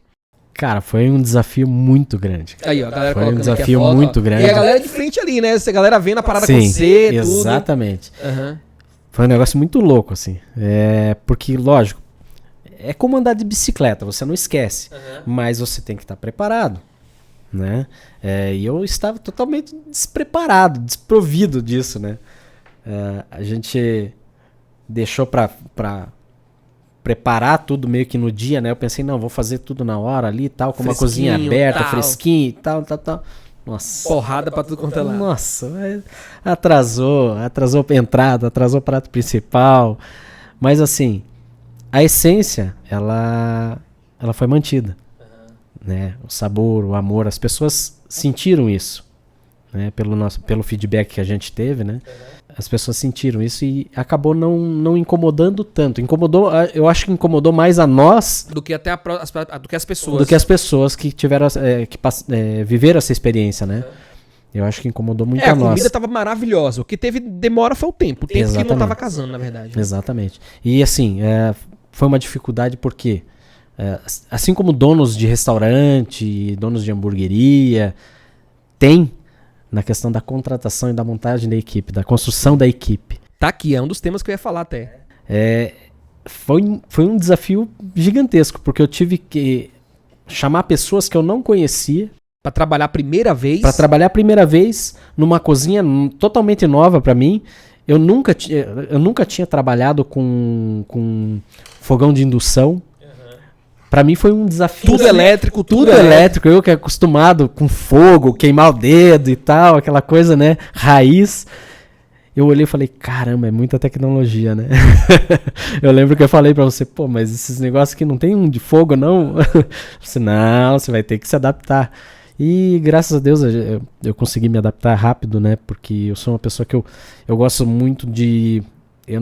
Cara, foi um desafio muito grande. Aí, ó, a galera foi um colocando aqui a desafio foto, muito ó. grande. E a galera de frente ali, né? Essa galera vendo a parada Sim, acontecer, tudo. exatamente. Uhum. Foi um negócio muito louco, assim. Porque, lógico, é como andar de bicicleta, você não esquece. Mas você tem que estar preparado, né? E eu estava totalmente despreparado, desprovido disso, né? A gente deixou pra preparar tudo meio que no dia, né? Eu pensei, não, vou fazer tudo na hora ali e tal, com uma cozinha aberta, fresquinho e tal. Nossa. Porrada pra tudo quanto é lado. Nossa, atrasou a entrada, atrasou o prato principal. Mas assim, a essência, ela foi mantida. Né? O sabor, o amor, as pessoas sentiram isso. Né? Pelo feedback que a gente teve, né? As pessoas sentiram isso e acabou não incomodando tanto. Eu acho que incomodou mais a nós do que até do que as pessoas. Do que as pessoas que tiveram viveram essa experiência, né? Eu acho que incomodou muito a nós. A comida tava maravilhosa. O que teve demora foi o tempo. O tempo Exatamente. Que não tava casando, na verdade. Né? Exatamente. E assim, foi uma dificuldade porque, assim como donos de restaurante, donos de hamburgueria, tem na questão da contratação e da montagem da equipe, da construção da equipe. Tá aqui, é um dos temas que eu ia falar até. Foi um desafio gigantesco, porque eu tive que chamar pessoas que eu não conhecia. Pra trabalhar a primeira vez? Pra trabalhar a primeira vez numa cozinha totalmente nova pra mim. Eu nunca tinha trabalhado com fogão de indução. Pra mim foi um desafio. Tudo elétrico, tudo elétrico. Eu que é acostumado com fogo, queimar o dedo e tal, aquela coisa, né? Raiz. Eu olhei e falei, caramba, é muita tecnologia, né? Eu lembro que eu falei pra você, pô, mas esses negócios aqui não tem um de fogo, não? Você, não, você vai ter que se adaptar. E graças a Deus eu consegui me adaptar rápido, né? Porque eu sou uma pessoa que eu gosto muito de... Eu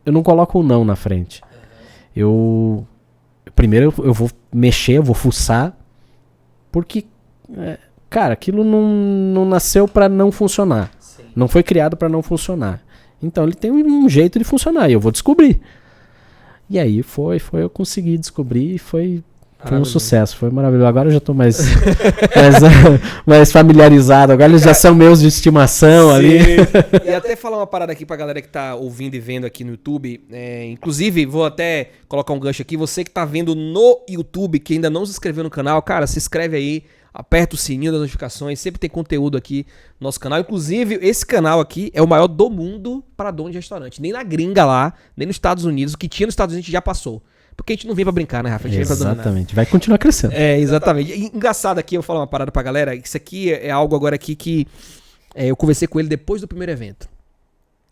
não coloco um não na frente. Primeiro eu vou mexer, eu vou fuçar, porque, cara, aquilo não nasceu pra não funcionar. Sim. Não foi criado pra não funcionar. Então ele tem um jeito de funcionar e eu vou descobrir. E aí eu consegui descobrir e foi Foi um sucesso, foi maravilhoso. Agora eu já tô mais familiarizado. Agora eles já são meus de estimação. Sim. Ali. E até falar uma parada aqui pra galera que tá ouvindo e vendo aqui no YouTube. Inclusive, vou até colocar um gancho aqui. Você que tá vendo no YouTube, que ainda não se inscreveu no canal, cara, se inscreve aí. Aperta o sininho das notificações, sempre tem conteúdo aqui no nosso canal. Inclusive, esse canal aqui é o maior do mundo para dono de restaurante. Nem na gringa lá, nem nos Estados Unidos. O que tinha nos Estados Unidos já passou. Porque a gente não vem pra brincar, né, Rafa? A gente vem pra dominar. Exatamente, vai continuar crescendo. Exatamente. E, engraçado aqui, eu vou falar uma parada pra galera. Isso aqui é algo agora aqui que eu conversei com ele depois do primeiro evento.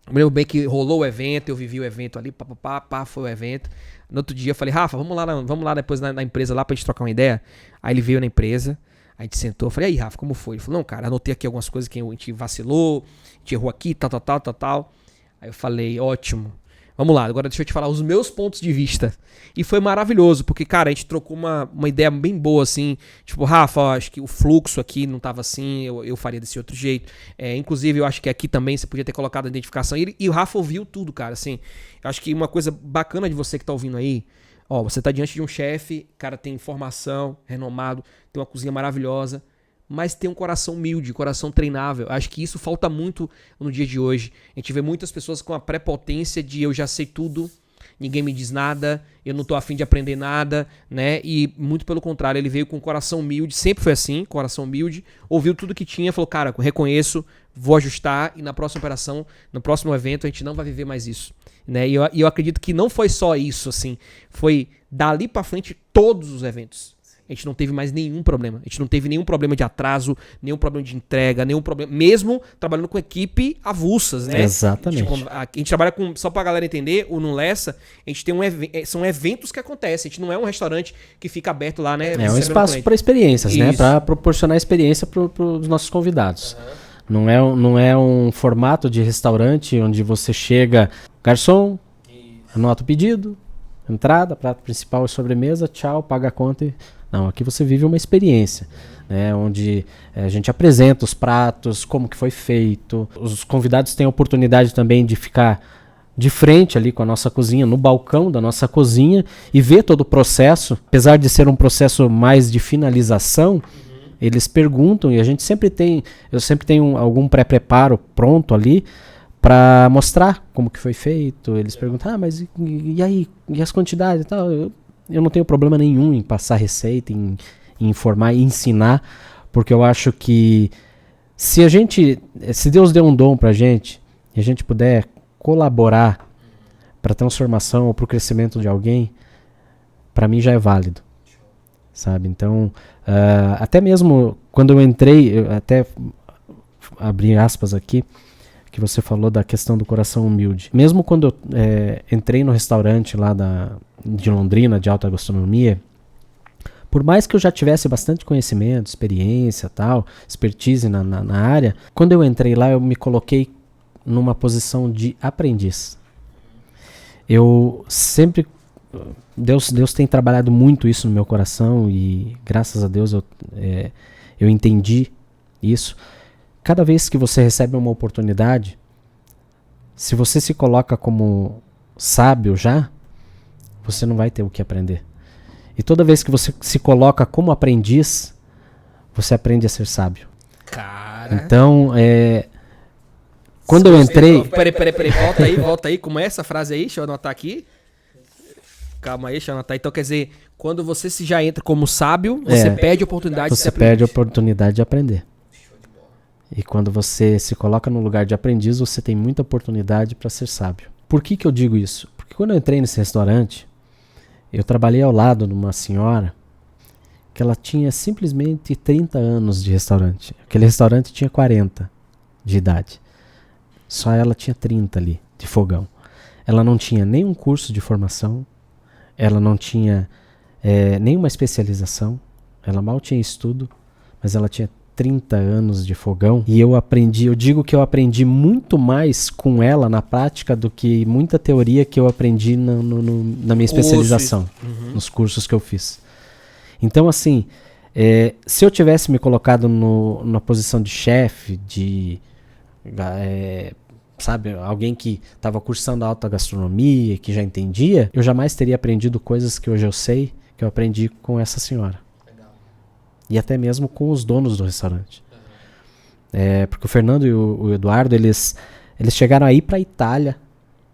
Eu me lembro bem que rolou o evento, eu vivi o evento ali, pá, foi o evento. No outro dia eu falei, Rafa, vamos lá depois na empresa lá pra gente trocar uma ideia. Aí ele veio na empresa, a gente sentou, eu falei, aí Rafa, como foi? Ele falou, não, cara, anotei aqui algumas coisas que a gente vacilou, a gente errou aqui, tal. Aí eu falei, ótimo. Vamos lá, agora deixa eu te falar os meus pontos de vista. E foi maravilhoso, porque, cara, a gente trocou uma ideia bem boa, assim. Tipo, Rafa, ó, acho que o fluxo aqui não tava assim, eu faria desse outro jeito. Inclusive, eu acho que aqui também você podia ter colocado a identificação. E o Rafa ouviu tudo, cara, assim. Eu acho que uma coisa bacana de você que tá ouvindo aí, ó, você tá diante de um chefe, cara, tem formação, renomado, tem uma cozinha maravilhosa, mas tem um coração humilde, coração treinável. Acho que isso falta muito no dia de hoje. A gente vê muitas pessoas com a prepotência de eu já sei tudo, ninguém me diz nada, eu não tô afim de aprender nada, né? E muito pelo contrário, ele veio com um coração humilde, sempre foi assim, coração humilde, ouviu tudo que tinha, falou, cara, reconheço, vou ajustar e na próxima operação, no próximo evento, a gente não vai viver mais isso. Né? E eu acredito que não foi só isso, assim, foi dali pra frente todos os eventos. A gente não teve mais nenhum problema. A gente não teve nenhum problema de atraso, nenhum problema de entrega, nenhum problema. Mesmo trabalhando com equipe avulsas, né? Exatamente. A gente trabalha com. Só pra galera entender, o Nulessa, a gente tem são eventos que acontecem. A gente não é um restaurante que fica aberto lá, né? É um espaço para experiências, né? Para proporcionar experiência para os nossos convidados. Uhum. Não é um formato de restaurante onde você chega, garçom, anota o pedido, entrada, prato principal e sobremesa, tchau, paga a conta e. Não, aqui você vive uma experiência, né, onde a gente apresenta os pratos, como que foi feito. Os convidados têm a oportunidade também de ficar de frente ali com a nossa cozinha, no balcão da nossa cozinha e ver todo o processo. Apesar de ser um processo mais de finalização, eles perguntam e eu sempre tenho algum pré-preparo pronto ali para mostrar como que foi feito. Eles perguntam, mas e aí? E as quantidades e tal? Eu não tenho problema nenhum em passar receita, em informar e ensinar, porque eu acho que se Deus deu um dom pra gente, e a gente puder colaborar para a transformação ou para o crescimento de alguém, para mim já é válido, sabe? Então, até mesmo quando eu entrei, eu até abri aspas aqui, que você falou da questão do coração humilde. Mesmo quando eu entrei no restaurante lá de Londrina, de alta gastronomia, por mais que eu já tivesse bastante conhecimento, experiência, tal, expertise na área, quando eu entrei lá eu me coloquei numa posição de aprendiz. Eu sempre... Deus tem trabalhado muito isso no meu coração e graças a Deus eu entendi isso. Cada vez que você recebe uma oportunidade, se você se coloca como sábio já, você não vai ter o que aprender. E toda vez que você se coloca como aprendiz, você aprende a ser sábio. Cara... Então, quando eu entrei... Peraí, volta aí. Como é essa frase aí? Deixa eu anotar aqui. Calma aí, deixa eu anotar. Então, quer dizer, quando você já entra como sábio, você perde a oportunidade de ser aprendiz. Você perde a oportunidade de aprender. E quando você se coloca no lugar de aprendiz, você tem muita oportunidade para ser sábio. Por que eu digo isso? Porque quando eu entrei nesse restaurante, eu trabalhei ao lado de uma senhora que ela tinha simplesmente 30 anos de restaurante. Aquele restaurante tinha 40 de idade. Só ela tinha 30 ali, de fogão. Ela não tinha nenhum curso de formação, ela não tinha nenhuma especialização, ela mal tinha estudo, mas ela tinha 30 anos de fogão e eu digo que eu aprendi muito mais com ela na prática do que muita teoria que eu aprendi na minha especialização, nos cursos que eu fiz. Então, assim, se eu tivesse me colocado na posição de chefe, sabe, alguém que estava cursando alta gastronomia, que já entendia, eu jamais teria aprendido coisas que hoje eu sei, que eu aprendi com essa senhora. Legal. E até mesmo com os donos do restaurante. Porque o Fernando e o Eduardo, eles chegaram aí para a Itália,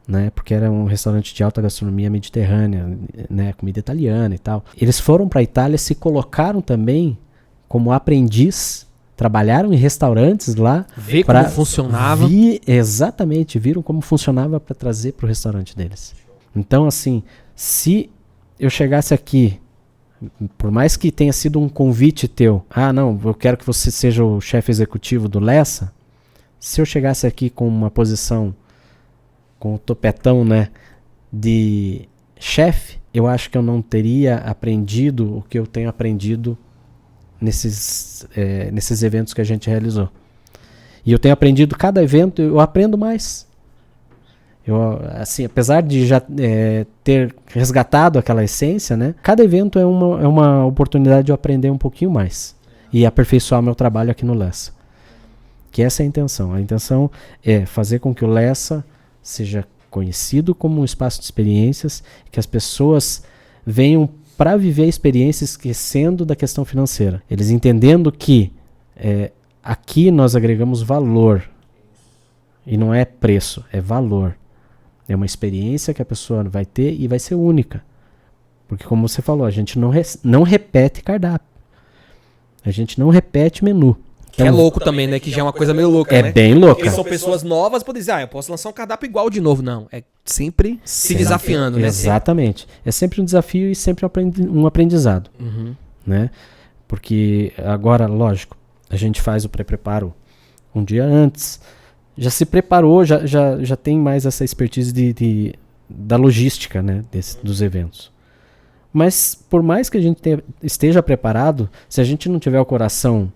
né? Porque era um restaurante de alta gastronomia mediterrânea, né? Comida italiana e tal. Eles foram para a Itália, se colocaram também como aprendiz, trabalharam em restaurantes lá. Ver como funcionava. Exatamente, viram como funcionava para trazer para o restaurante deles. Então, assim, se eu chegasse aqui, por mais que tenha sido um convite teu, não, eu quero que você seja o chefe executivo do Lessa, se eu chegasse aqui com uma posição, com o topetão, né, de chefe, eu acho que eu não teria aprendido o que eu tenho aprendido nesses eventos que a gente realizou. E eu tenho aprendido, cada evento eu aprendo mais. Eu, assim, apesar de já ter resgatado aquela essência, né, cada evento é uma oportunidade de eu aprender um pouquinho mais e aperfeiçoar meu trabalho aqui no Lessa. Que essa é a intenção. A intenção é fazer com que o Lessa seja conhecido como um espaço de experiências, que as pessoas venham para viver a experiência esquecendo da questão financeira. Eles entendendo que aqui nós agregamos valor. E não é preço, é valor. É uma experiência que a pessoa vai ter e vai ser única. Porque como você falou, a gente não repete cardápio. A gente não repete menu. Que é louco também, né? Que já é uma coisa meio louca, né? É bem louca. Porque são pessoas novas, podem dizer, eu posso lançar um cardápio igual de novo. Não, é sempre se desafiando, né? Exatamente. É sempre um desafio e sempre um aprendizado. Né? Porque agora, lógico, a gente faz o pré-preparo um dia antes, já se preparou, já tem mais essa expertise da logística, né, dos eventos. Mas por mais que a gente esteja preparado, se a gente não tiver o coração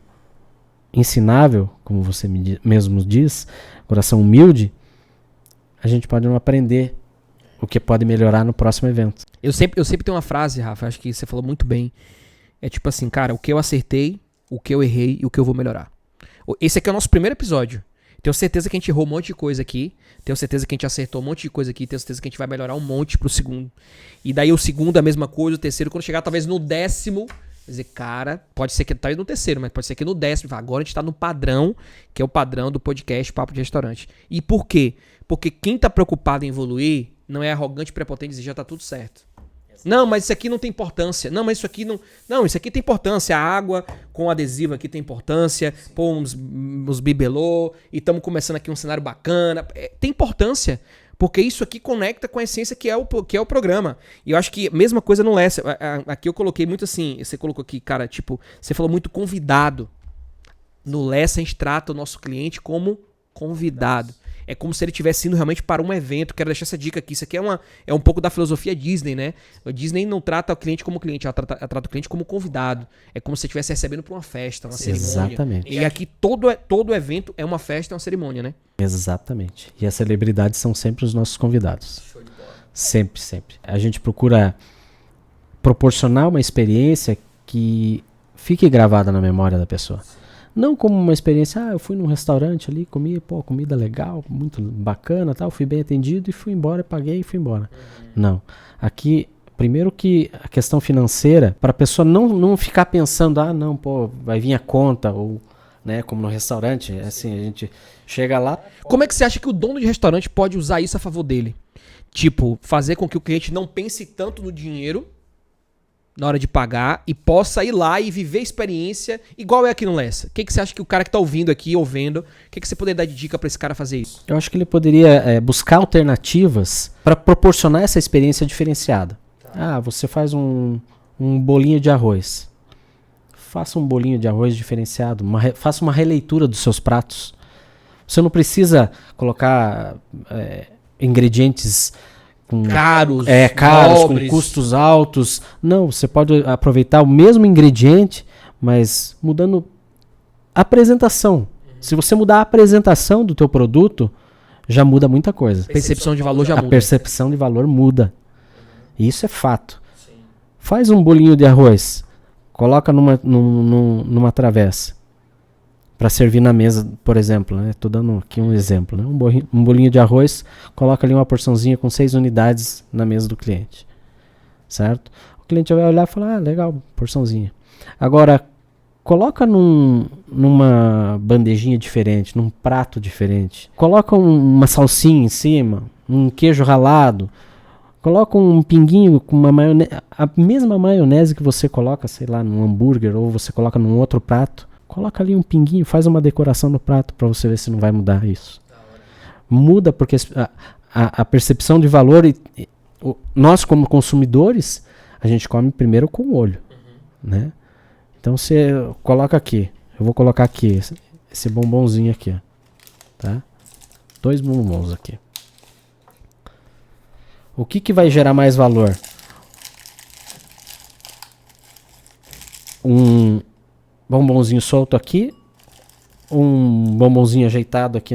ensinável, como você mesmo diz, coração humilde, a gente pode não aprender o que pode melhorar no próximo evento. Eu sempre tenho uma frase, Rafa, acho que você falou muito bem. É tipo assim, cara, o que eu acertei, o que eu errei e o que eu vou melhorar. Esse aqui é o nosso primeiro episódio. Tenho certeza que a gente errou um monte de coisa aqui. Tenho certeza que a gente acertou um monte de coisa aqui. Tenho certeza que a gente vai melhorar um monte pro segundo. E daí o segundo a mesma coisa, o terceiro, quando chegar talvez no 10º, dizer, cara, pode ser que talvez no terceiro, mas pode ser que no 10º. Agora a gente tá no padrão, que é o padrão do podcast Papo de Restaurante. E por quê? Porque quem tá preocupado em evoluir não é arrogante, prepotente e dizer, já tá tudo certo. Não, mas isso aqui não tem importância. Não, mas isso aqui não... Não, isso aqui tem importância. A água com adesivo aqui tem importância. Pô, uns bibelô. E estamos começando aqui um cenário bacana. Tem importância. Porque isso aqui conecta com a essência que é o programa. E eu acho que a mesma coisa no Lessa. Aqui eu coloquei muito assim... Você colocou aqui, cara, tipo... Você falou muito convidado. No Lessa a gente trata o nosso cliente como convidado. É como se ele estivesse indo realmente para um evento. Quero deixar essa dica aqui. Isso aqui é um pouco da filosofia Disney, né? A Disney não trata o cliente como cliente, ela trata o cliente como convidado. É como se você estivesse recebendo para uma festa, uma cerimônia. Exatamente. E aqui todo evento é uma festa, é uma cerimônia, né? Exatamente. E as celebridades são sempre os nossos convidados. Show de bola. Sempre, sempre. A gente procura proporcionar uma experiência que fique gravada na memória da pessoa. Não como uma experiência, eu fui num restaurante ali, comi, comida legal, muito bacana, tal, fui bem atendido e fui embora, paguei e fui embora. Não. Aqui, primeiro que a questão financeira, para a pessoa não ficar pensando, vai vir a conta, ou, né, como no restaurante, assim, a gente chega lá... Como é que você acha que o dono de restaurante pode usar isso a favor dele? Tipo, fazer com que o cliente não pense tanto no dinheiro na hora de pagar e possa ir lá e viver a experiência igual é aqui no Lessa. O que você acha que o cara que tá ouvindo aqui, o que você poderia dar de dica para esse cara fazer isso? Eu acho que ele poderia buscar alternativas para proporcionar essa experiência diferenciada. Você faz um bolinho de arroz. Faça um bolinho de arroz diferenciado. Faça uma releitura dos seus pratos. Você não precisa colocar ingredientes... caros, com custos altos. Não, você pode aproveitar o mesmo ingrediente, mas mudando a apresentação. Se você mudar a apresentação do teu produto, já muda muita coisa. A percepção de valor já muda. A percepção de valor muda. Isso é fato. Sim. Faz um bolinho de arroz, coloca numa travessa para servir na mesa, por exemplo, né? Tô dando aqui um exemplo, né? Um bolinho de arroz, coloca ali uma porçãozinha com 6 unidades na mesa do cliente, certo? cliente vai olhar e falar, legal, porçãozinha. Agora, coloca numa bandejinha diferente, num prato diferente. Coloca uma salsinha em cima, um queijo ralado. Coloca um pinguinho com uma maionese, a mesma maionese que você coloca, sei lá, num hambúrguer ou você coloca num outro prato. Coloca ali um pinguinho, faz uma decoração no prato para você ver se não vai mudar isso. Muda porque a percepção de valor, nós como consumidores, a gente come primeiro com o olho, né? Então você coloca aqui, eu vou colocar aqui, esse bombonzinho aqui, ó, tá? 2 bombons aqui. O que vai gerar mais valor? Um bombonzinho solto aqui, um bombonzinho ajeitado aqui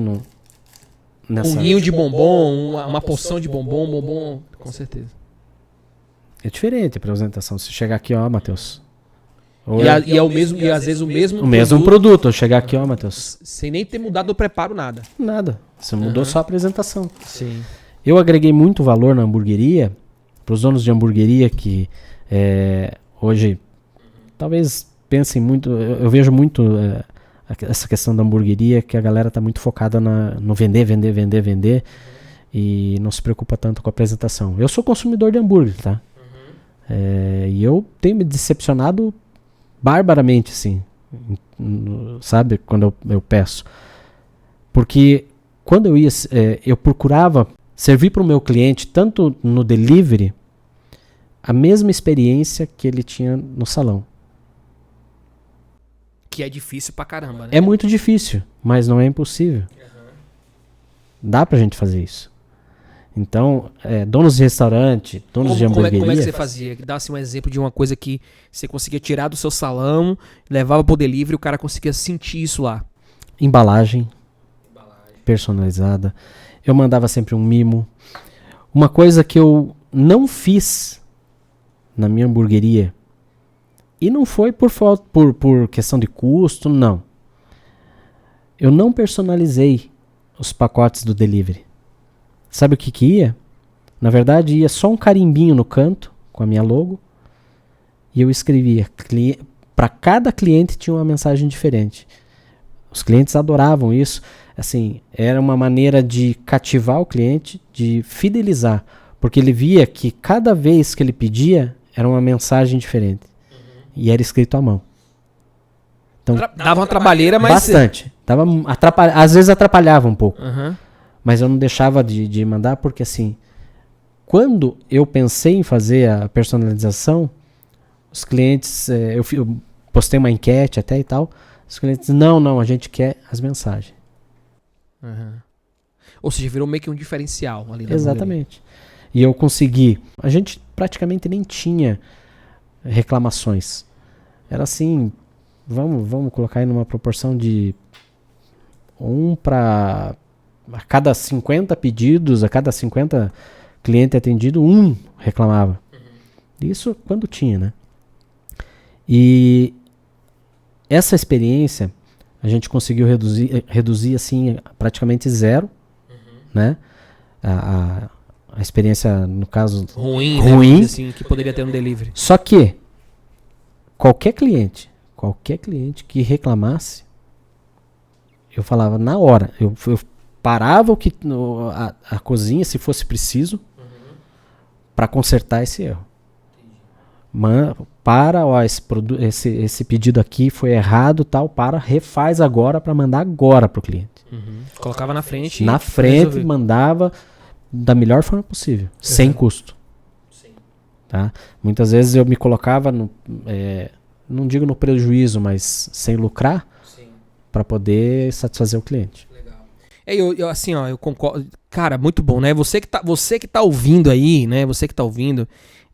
nessa... Um guinho de bombom, uma porção de bombom, com certeza. É diferente a apresentação. Se chegar aqui, ó, Matheus. E é o mesmo, e às vezes o mesmo produto. Eu chegar aqui, ó, Matheus. Sem nem ter mudado o preparo, nada. Nada. Você mudou só a apresentação. Sim. Eu agreguei muito valor na hamburgueria, para os donos de hamburgueria que hoje talvez pensem muito, eu vejo muito essa questão da hamburgueria, que a galera tá muito focada no vender e não se preocupa tanto com a apresentação. Eu sou consumidor de hambúrguer, tá? E eu tenho me decepcionado barbaramente, assim, sabe, quando eu peço. Porque quando eu ia, eu procurava servir para o meu cliente, tanto no delivery, a mesma experiência que ele tinha no salão. Que é difícil pra caramba, né? É muito difícil, mas não é impossível. Dá pra gente fazer isso. Então, donos de restaurante, donos de hamburgueria... Como é que você fazia? Dá-se um exemplo de uma coisa que você conseguia tirar do seu salão, levava pro delivery e o cara conseguia sentir isso lá. Embalagem personalizada. Eu mandava sempre um mimo. Uma coisa que eu não fiz na minha hamburgueria, e não foi por questão de custo, não. Eu não personalizei os pacotes do delivery. Sabe o que ia? Na verdade, ia só um carimbinho no canto, com a minha logo, e eu escrevia. Para cada cliente tinha uma mensagem diferente. Os clientes adoravam isso. Assim, era uma maneira de cativar o cliente, de fidelizar, porque ele via que cada vez que ele pedia, era uma mensagem diferente. E era escrito à mão. Então, dava uma trabalheira, mas... Bastante. Às vezes atrapalhava um pouco. Mas eu não deixava de mandar, porque assim, quando eu pensei em fazer a personalização, os clientes, eu postei uma enquete até e tal, os clientes, não, a gente quer as mensagens. Ou seja, virou meio que um diferencial ali. Exatamente. E eu consegui. A gente praticamente nem tinha reclamações. Era assim, vamos colocar aí numa proporção de a cada 50 pedidos, a cada 50 clientes atendidos, um reclamava. Isso quando tinha, né? E essa experiência a gente conseguiu reduzir assim praticamente zero, né? A experiência, no caso, ruim. Né? Assim, que poderia ter um delivery. Só que qualquer cliente que reclamasse, eu falava na hora, eu parava a cozinha, se fosse preciso, para consertar esse erro. Esse pedido aqui foi errado, tal, refaz agora para mandar agora pro cliente. Colocava na frente. Na frente, mandava da melhor forma possível, sem custo. Tá? Muitas vezes eu me colocava, não digo no prejuízo, mas sem lucrar, para poder satisfazer o cliente. Eu assim, ó, eu concordo. Cara, muito bom, né? Você que tá ouvindo aí, né? Você que tá ouvindo,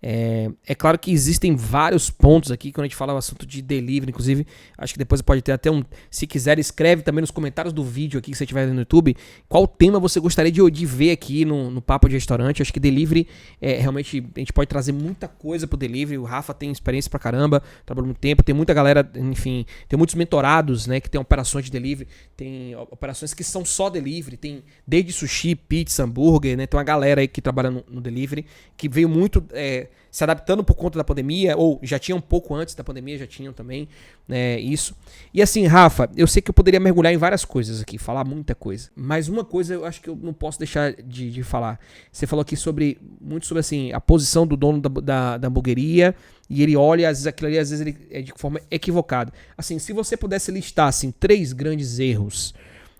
é claro que existem vários pontos aqui quando a gente fala o assunto de delivery, inclusive, acho que depois pode ter até se quiser, escreve também nos comentários do vídeo aqui que você estiver vendo no YouTube, qual tema você gostaria de ver aqui no Papo de Restaurante. Acho que delivery, realmente, a gente pode trazer muita coisa pro delivery. O Rafa tem experiência pra caramba, trabalhou muito tempo, tem muita galera, enfim, tem muitos mentorados, né, que tem operações de delivery, tem operações que são só delivery, tem desde sushi, pizza, hambúrguer, né, tem uma galera aí que trabalha no delivery, que veio muito se adaptando por conta da pandemia, ou já tinham um pouco antes da pandemia, já tinham também, né, isso. E assim, Rafa, eu sei que eu poderia mergulhar em várias coisas aqui, falar muita coisa, mas uma coisa eu acho que eu não posso deixar de falar. Você falou aqui muito sobre assim, a posição do dono da hamburgueria, e ele olha, às vezes aquilo ali, às vezes ele é de forma equivocada. Assim, se você pudesse listar, assim, 3 grandes erros,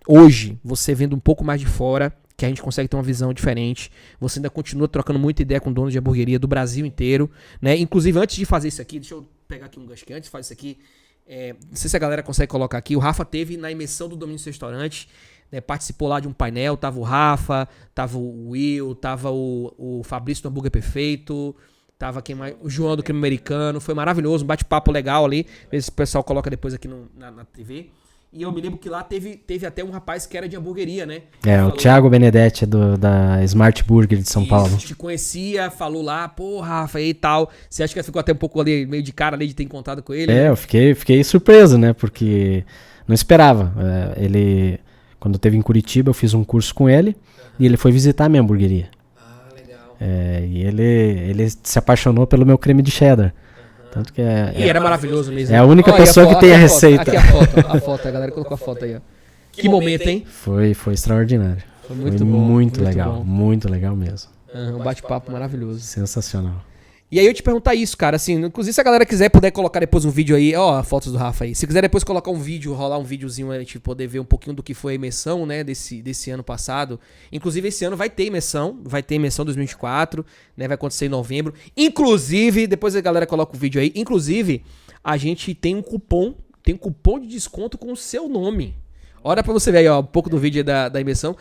hoje, você vendo um pouco mais de fora, que a gente consegue ter uma visão diferente, você ainda continua trocando muita ideia com donos de hamburgueria do Brasil inteiro, né? Inclusive, antes de fazer isso aqui, deixa eu pegar aqui um gancho que antes de fazer isso aqui, não sei se a galera consegue colocar aqui, o Rafa teve na imersão do Domínio Restaurante, né, participou lá de um painel, tava o Rafa, tava o Will, tava o Fabrício do Hambúrguer Perfeito, tava quem mais? O João do Creme Americano, foi maravilhoso, um bate-papo legal ali, esse o pessoal coloca depois aqui na TV. E eu me lembro que lá teve até um rapaz que era de hamburgueria, né? O Thiago Benedetti da Smart Burger de São Paulo. Te conhecia, falou lá, pô, Rafa, e tal. Você acha que ficou até um pouco ali, meio de cara ali de ter encontrado com ele? Né? Eu fiquei surpreso, né? Porque não esperava. Ele, quando esteve em Curitiba, eu fiz um curso com ele e ele foi visitar a minha hamburgueria. Ah, legal. E ele se apaixonou pelo meu creme de cheddar. Tanto que e era maravilhoso mesmo. É a única pessoa que tem a receita. Aqui a foto, a galera colocou a foto aí, ó. Que momento, hein? Foi extraordinário. Foi muito bom. Muito legal, muito legal mesmo. Um bate-papo maravilhoso. Sensacional. E aí eu te perguntar isso, cara, assim, inclusive se a galera puder colocar depois um vídeo aí, ó, fotos do Rafa aí. Se quiser depois colocar um vídeo, rolar um videozinho, a gente poder ver um pouquinho do que foi a imersão, né, desse ano passado. Inclusive esse ano vai ter imersão 2024, né, vai acontecer em novembro. Inclusive, depois a galera coloca o vídeo aí, inclusive, a gente tem um cupom de desconto com o seu nome. Olha pra você ver aí, ó, um pouco do vídeo da imersão.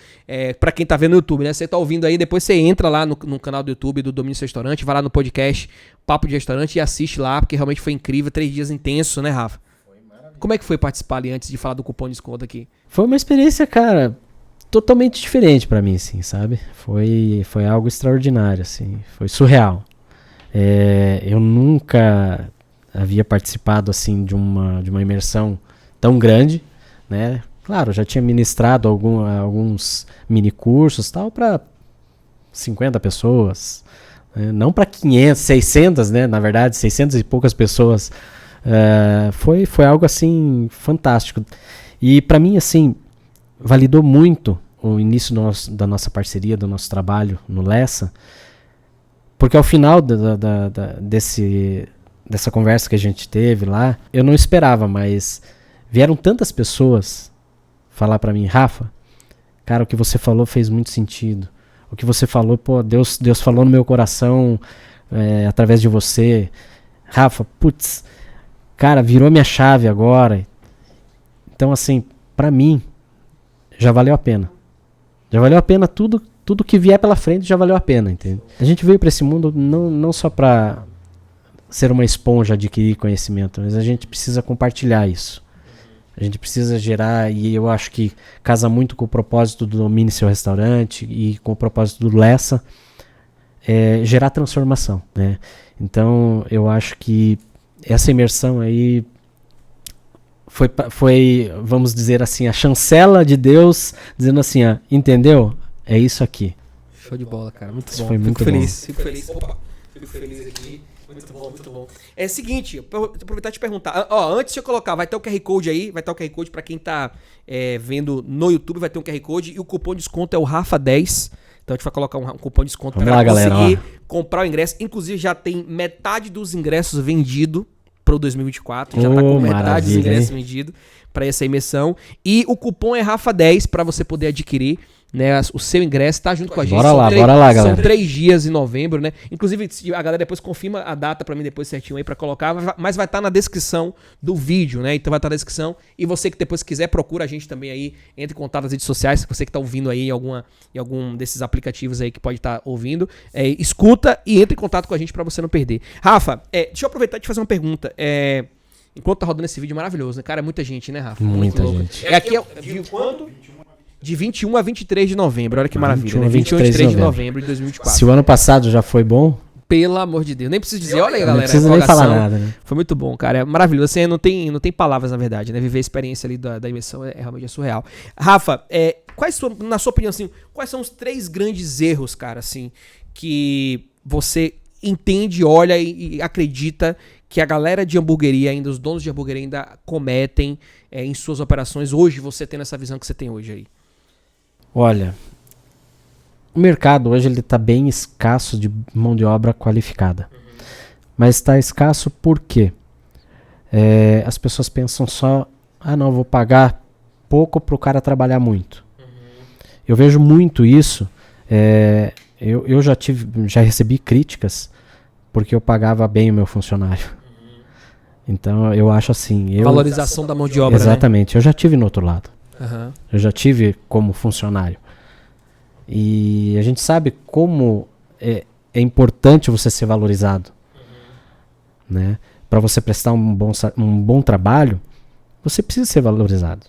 Pra quem tá vendo no YouTube, né? Você tá ouvindo aí, depois você entra lá no canal do YouTube do Domínio Restaurante, vai lá no podcast Papo de Restaurante e assiste lá, porque realmente foi incrível, 3 dias intensos, né, Rafa? Foi maravilhoso. Como é que foi participar ali antes de falar do cupom de desconto aqui? Foi uma experiência, cara, totalmente diferente pra mim, assim, sabe? Foi algo extraordinário, assim, foi surreal. Eu nunca havia participado, assim, de uma imersão tão grande, né? Claro, já tinha ministrado alguns mini cursos tal para 50 pessoas, né? Não para 500, 600, né? Na verdade, 600 e poucas pessoas. Foi algo assim fantástico. E para mim, assim, validou muito o início da nossa parceria, do nosso trabalho no Lessa, porque ao final dessa conversa que a gente teve lá, eu não esperava, mas vieram tantas pessoas falar pra mim, Rafa, cara, o que você falou fez muito sentido. O que você falou, pô, Deus falou no meu coração através de você. Rafa, putz, cara, virou minha chave agora. Então, assim, pra mim, já valeu a pena. Já valeu a pena tudo que vier pela frente, já valeu a pena, entende? A gente veio pra esse mundo não só pra ser uma esponja, adquirir conhecimento, mas a gente precisa compartilhar isso. A gente precisa gerar, e eu acho que casa muito com o propósito do Domine Seu Restaurante e com o propósito do Lessa, gerar transformação, né? Então, eu acho que essa imersão aí foi, vamos dizer assim, a chancela de Deus, dizendo assim, entendeu? É isso aqui. Show de bola, cara. Muito isso bom. Foi muito feliz. Fico feliz. Opa, fico feliz aqui. Muito bom, muito bom. É o seguinte, aproveitar e te perguntar. Antes de eu colocar, vai ter o QR Code aí, vai ter o QR Code pra quem tá vendo no YouTube, vai ter um QR Code e o cupom de desconto é o Rafa10. Então a gente vai colocar um cupom de desconto pra conseguir comprar o ingresso. Inclusive já tem metade dos ingressos vendido pro 2024. Já tá com metade dos ingressos vendidos pra essa imersão. E o cupom é Rafa10 pra você poder adquirir, né, o seu ingresso, tá junto com a gente. Bora lá, galera. São 3 dias em novembro, né? Inclusive, a galera depois confirma a data pra mim depois certinho aí pra colocar, mas vai estar na descrição do vídeo, né? Então vai estar na descrição. E você que depois quiser, procura a gente também aí, entre em contato nas redes sociais, você que tá ouvindo aí em algum desses aplicativos aí que pode estar ouvindo, escuta e entre em contato com a gente pra você não perder. Rafa, deixa eu aproveitar e te fazer uma pergunta. Enquanto tá rodando esse vídeo maravilhoso, né? Cara, é muita gente, né, Rafa? Muita gente. Aqui de quanto? De 21 a 23 de novembro, olha que maravilha, né? 21 a 23 de novembro de 2024. Se o ano passado já foi bom... Pelo amor de Deus, nem preciso dizer, olha aí, galera. Não precisa nem falar nada, né? Foi muito bom, cara, é maravilhoso, assim, não tem palavras na verdade, né? Viver a experiência ali da imersão realmente surreal. Rafa, na sua opinião, assim, quais são os 3 grandes erros, cara, assim, que você entende, olha e acredita que a galera de hamburgueria ainda, os donos de hamburgueria ainda cometem em suas operações hoje, você tendo essa visão que você tem hoje aí? Olha, o mercado hoje ele está bem escasso de mão de obra qualificada. Mas está escasso por quê? As pessoas pensam só, não, vou pagar pouco para o cara trabalhar muito. Eu vejo muito isso. Eu já recebi críticas porque eu pagava bem o meu funcionário. Então eu acho assim... Valorização da mão de obra, exatamente. Né? Eu já tive no outro lado. Uhum. Eu já tive como funcionário. E a gente sabe como é importante você ser valorizado. Né? Para você prestar um bom trabalho, você precisa ser valorizado.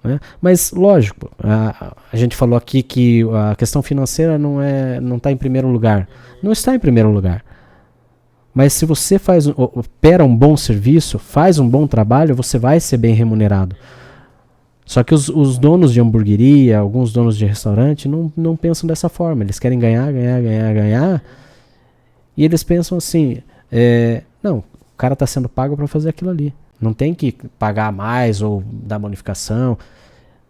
Né? Mas, lógico, a gente falou aqui que a questão financeira não está em primeiro lugar. Não está em primeiro lugar. Mas se você opera um bom serviço, faz um bom trabalho, você vai ser bem remunerado. Só que os donos de hamburgueria, alguns donos de restaurante, não pensam dessa forma. Eles querem ganhar. E eles pensam assim, não, o cara está sendo pago para fazer aquilo ali. Não tem que pagar mais ou dar bonificação.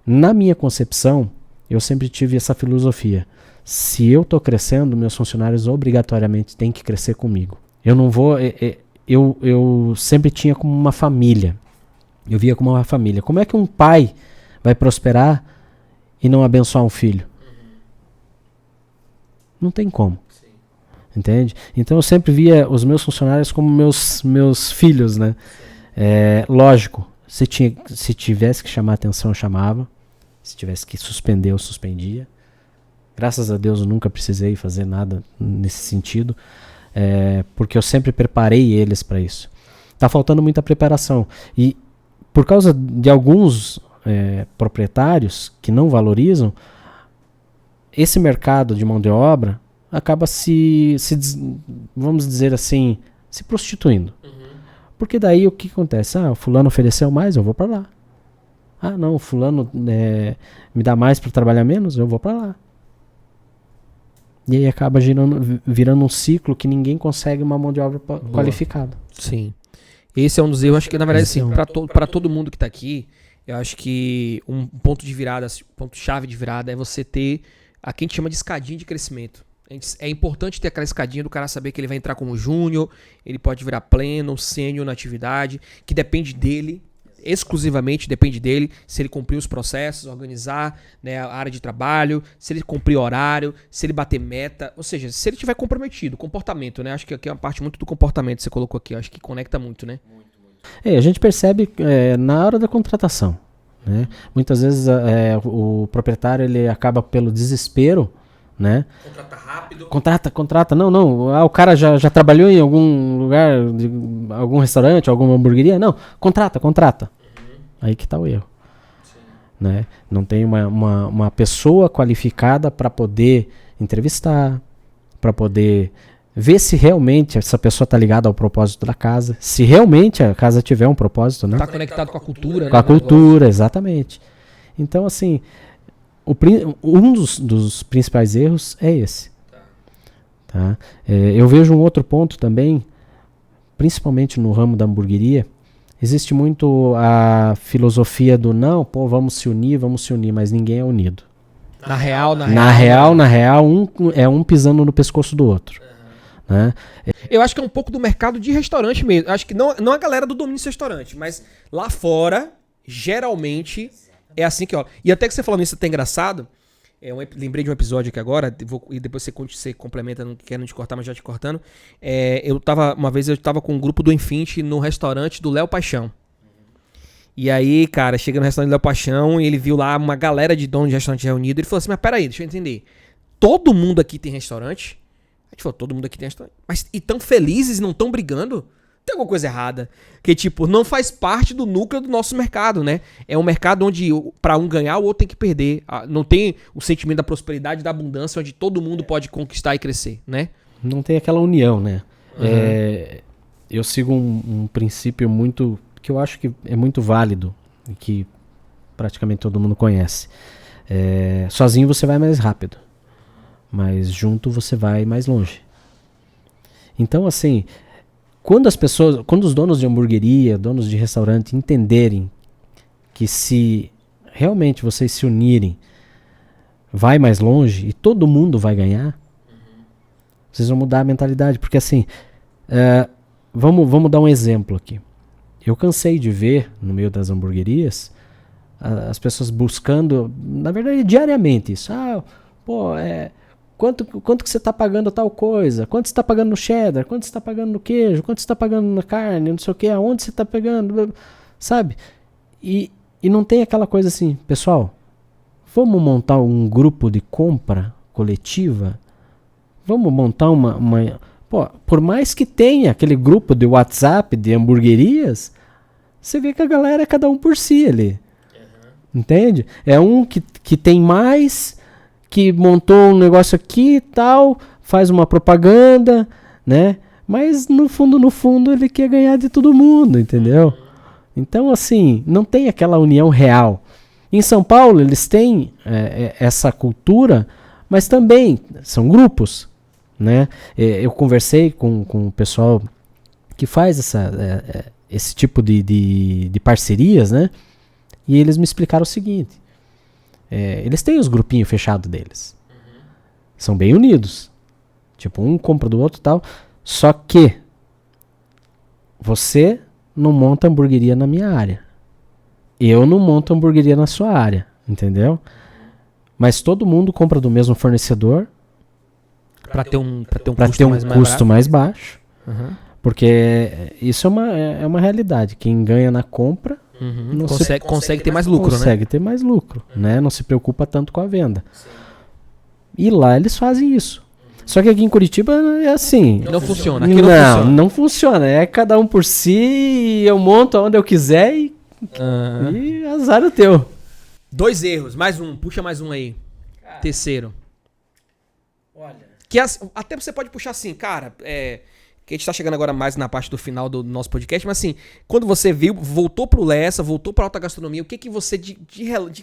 Na minha concepção, eu sempre tive essa filosofia. Se eu estou crescendo, meus funcionários obrigatoriamente têm que crescer comigo. Eu não vou... Eu sempre tinha como uma família. Eu via como uma família. Como é que um pai vai prosperar e não abençoar um filho? Não tem como. Sim. Entende? Então eu sempre via os meus funcionários como meus filhos, né? Lógico, se tivesse que chamar atenção, eu chamava. Se tivesse que suspender, eu suspendia. Graças a Deus eu nunca precisei fazer nada nesse sentido. Porque eu sempre preparei eles para isso. Tá faltando muita preparação. E por causa de alguns proprietários que não valorizam, esse mercado de mão de obra acaba vamos dizer assim, se prostituindo. Porque daí o que acontece? O fulano ofereceu mais, eu vou para lá. Não, o fulano me dá mais para trabalhar menos, eu vou para lá. E aí acaba virando um ciclo que ninguém consegue uma mão de obra qualificada. Sim. Esse é um dos erros, acho que na verdade, assim, para todo mundo que está aqui, eu acho que um ponto de virada, ponto-chave de virada é você ter a que a gente chama de escadinha de crescimento. É importante ter aquela escadinha do cara saber que ele vai entrar como júnior, ele pode virar pleno, sênior na atividade, que depende dele, exclusivamente depende dele, se ele cumprir os processos, organizar, né, a área de trabalho, se ele cumprir horário, se ele bater meta, ou seja, se ele estiver comprometido, comportamento, né? Acho que aqui é uma parte muito do comportamento que você colocou aqui, acho que conecta muito, né? A gente percebe na hora da contratação, né? Muitas vezes o proprietário ele acaba pelo desespero, né? Contrata rápido. Contrata. Não. O cara já trabalhou em algum lugar, algum restaurante, alguma hamburgueria? Não, contrata. Aí que tá o erro. Né? Não tem uma pessoa qualificada para poder entrevistar, para poder ver se realmente essa pessoa tá ligada ao propósito da casa, se realmente a casa tiver um propósito, né? Tá conectado com a cultura, com a cultura, exatamente. Então, assim, um dos principais erros é esse. Tá? Eu vejo um outro ponto também, principalmente no ramo da hamburgueria, existe muito a filosofia do vamos se unir, mas ninguém é unido. Na real, um pisando no pescoço do outro. Né? Eu acho que é um pouco do mercado de restaurante mesmo. Acho que não a galera do domínio de restaurante, mas lá fora, geralmente, é assim que, ó. E até que você falando isso, é até engraçado. Lembrei de um episódio aqui agora, e depois você complementa, não querendo te cortar, mas já te cortando. Uma vez eu tava com um grupo do Infinity no restaurante do Léo Paixão. E aí, cara, chega no restaurante do Léo Paixão e ele viu lá uma galera de donos de restaurante reunido. Ele falou assim, mas peraí, deixa eu entender. Todo mundo aqui tem restaurante? A gente falou, todo mundo aqui tem restaurante. Mas e tão felizes e não tão brigando? Tem alguma coisa errada. Que, tipo, não faz parte do núcleo do nosso mercado, né? É um mercado onde, pra um ganhar, o outro tem que perder. Não tem o sentimento da prosperidade e da abundância, onde todo mundo pode conquistar e crescer, né? Não tem aquela união, né? Eu sigo um princípio muito... que eu acho que é muito válido, e que praticamente todo mundo conhece. Sozinho você vai mais rápido, mas junto você vai mais longe. Então, assim, quando os donos de hamburgueria, donos de restaurante entenderem que se realmente vocês se unirem, vai mais longe e todo mundo vai ganhar, vocês vão mudar a mentalidade. Porque assim, vamos dar um exemplo aqui. Eu cansei de ver no meio das hamburguerias as pessoas buscando, na verdade diariamente isso. Quanto que você está pagando tal coisa? Quanto você está pagando no cheddar? Quanto você está pagando no queijo? Quanto você está pagando na carne? Não sei o que, aonde você está pegando? Sabe? E não tem aquela coisa assim, pessoal, vamos montar um grupo de compra coletiva? Vamos montar por mais que tenha aquele grupo de WhatsApp de hamburguerias, você vê que a galera é cada um por si ali. Entende? É um que tem mais, que montou um negócio aqui e tal, faz uma propaganda, né? Mas no fundo ele quer ganhar de todo mundo, entendeu? Então, assim, não tem aquela união real. Em São Paulo, eles têm essa cultura, mas também são grupos, né? Eu conversei com o pessoal que faz esse tipo de parcerias, né? E eles me explicaram o seguinte. Eles têm os grupinhos fechados deles. São bem unidos. Tipo, um compra do outro e tal. Só que você não monta hamburgueria na minha área. Eu não monto hamburgueria na sua área. Entendeu? Mas todo mundo compra do mesmo fornecedor. Pra ter um custo mais baixo. Porque isso é uma realidade. Quem ganha na compra consegue ter mais lucro, consegue ter mais lucro, né? Não se preocupa tanto com a venda. Sim. E lá eles fazem isso. Só que aqui em Curitiba é assim. Não funciona. Não funciona. É cada um por si, eu monto onde eu quiser e azar o teu. 2 erros, mais um. Puxa mais um aí. Cara, terceiro. Olha. Até você pode puxar assim, cara, que a gente tá chegando agora mais na parte do final do nosso podcast, mas assim, quando você voltou pro Lessa, voltou pra alta gastronomia, o que você de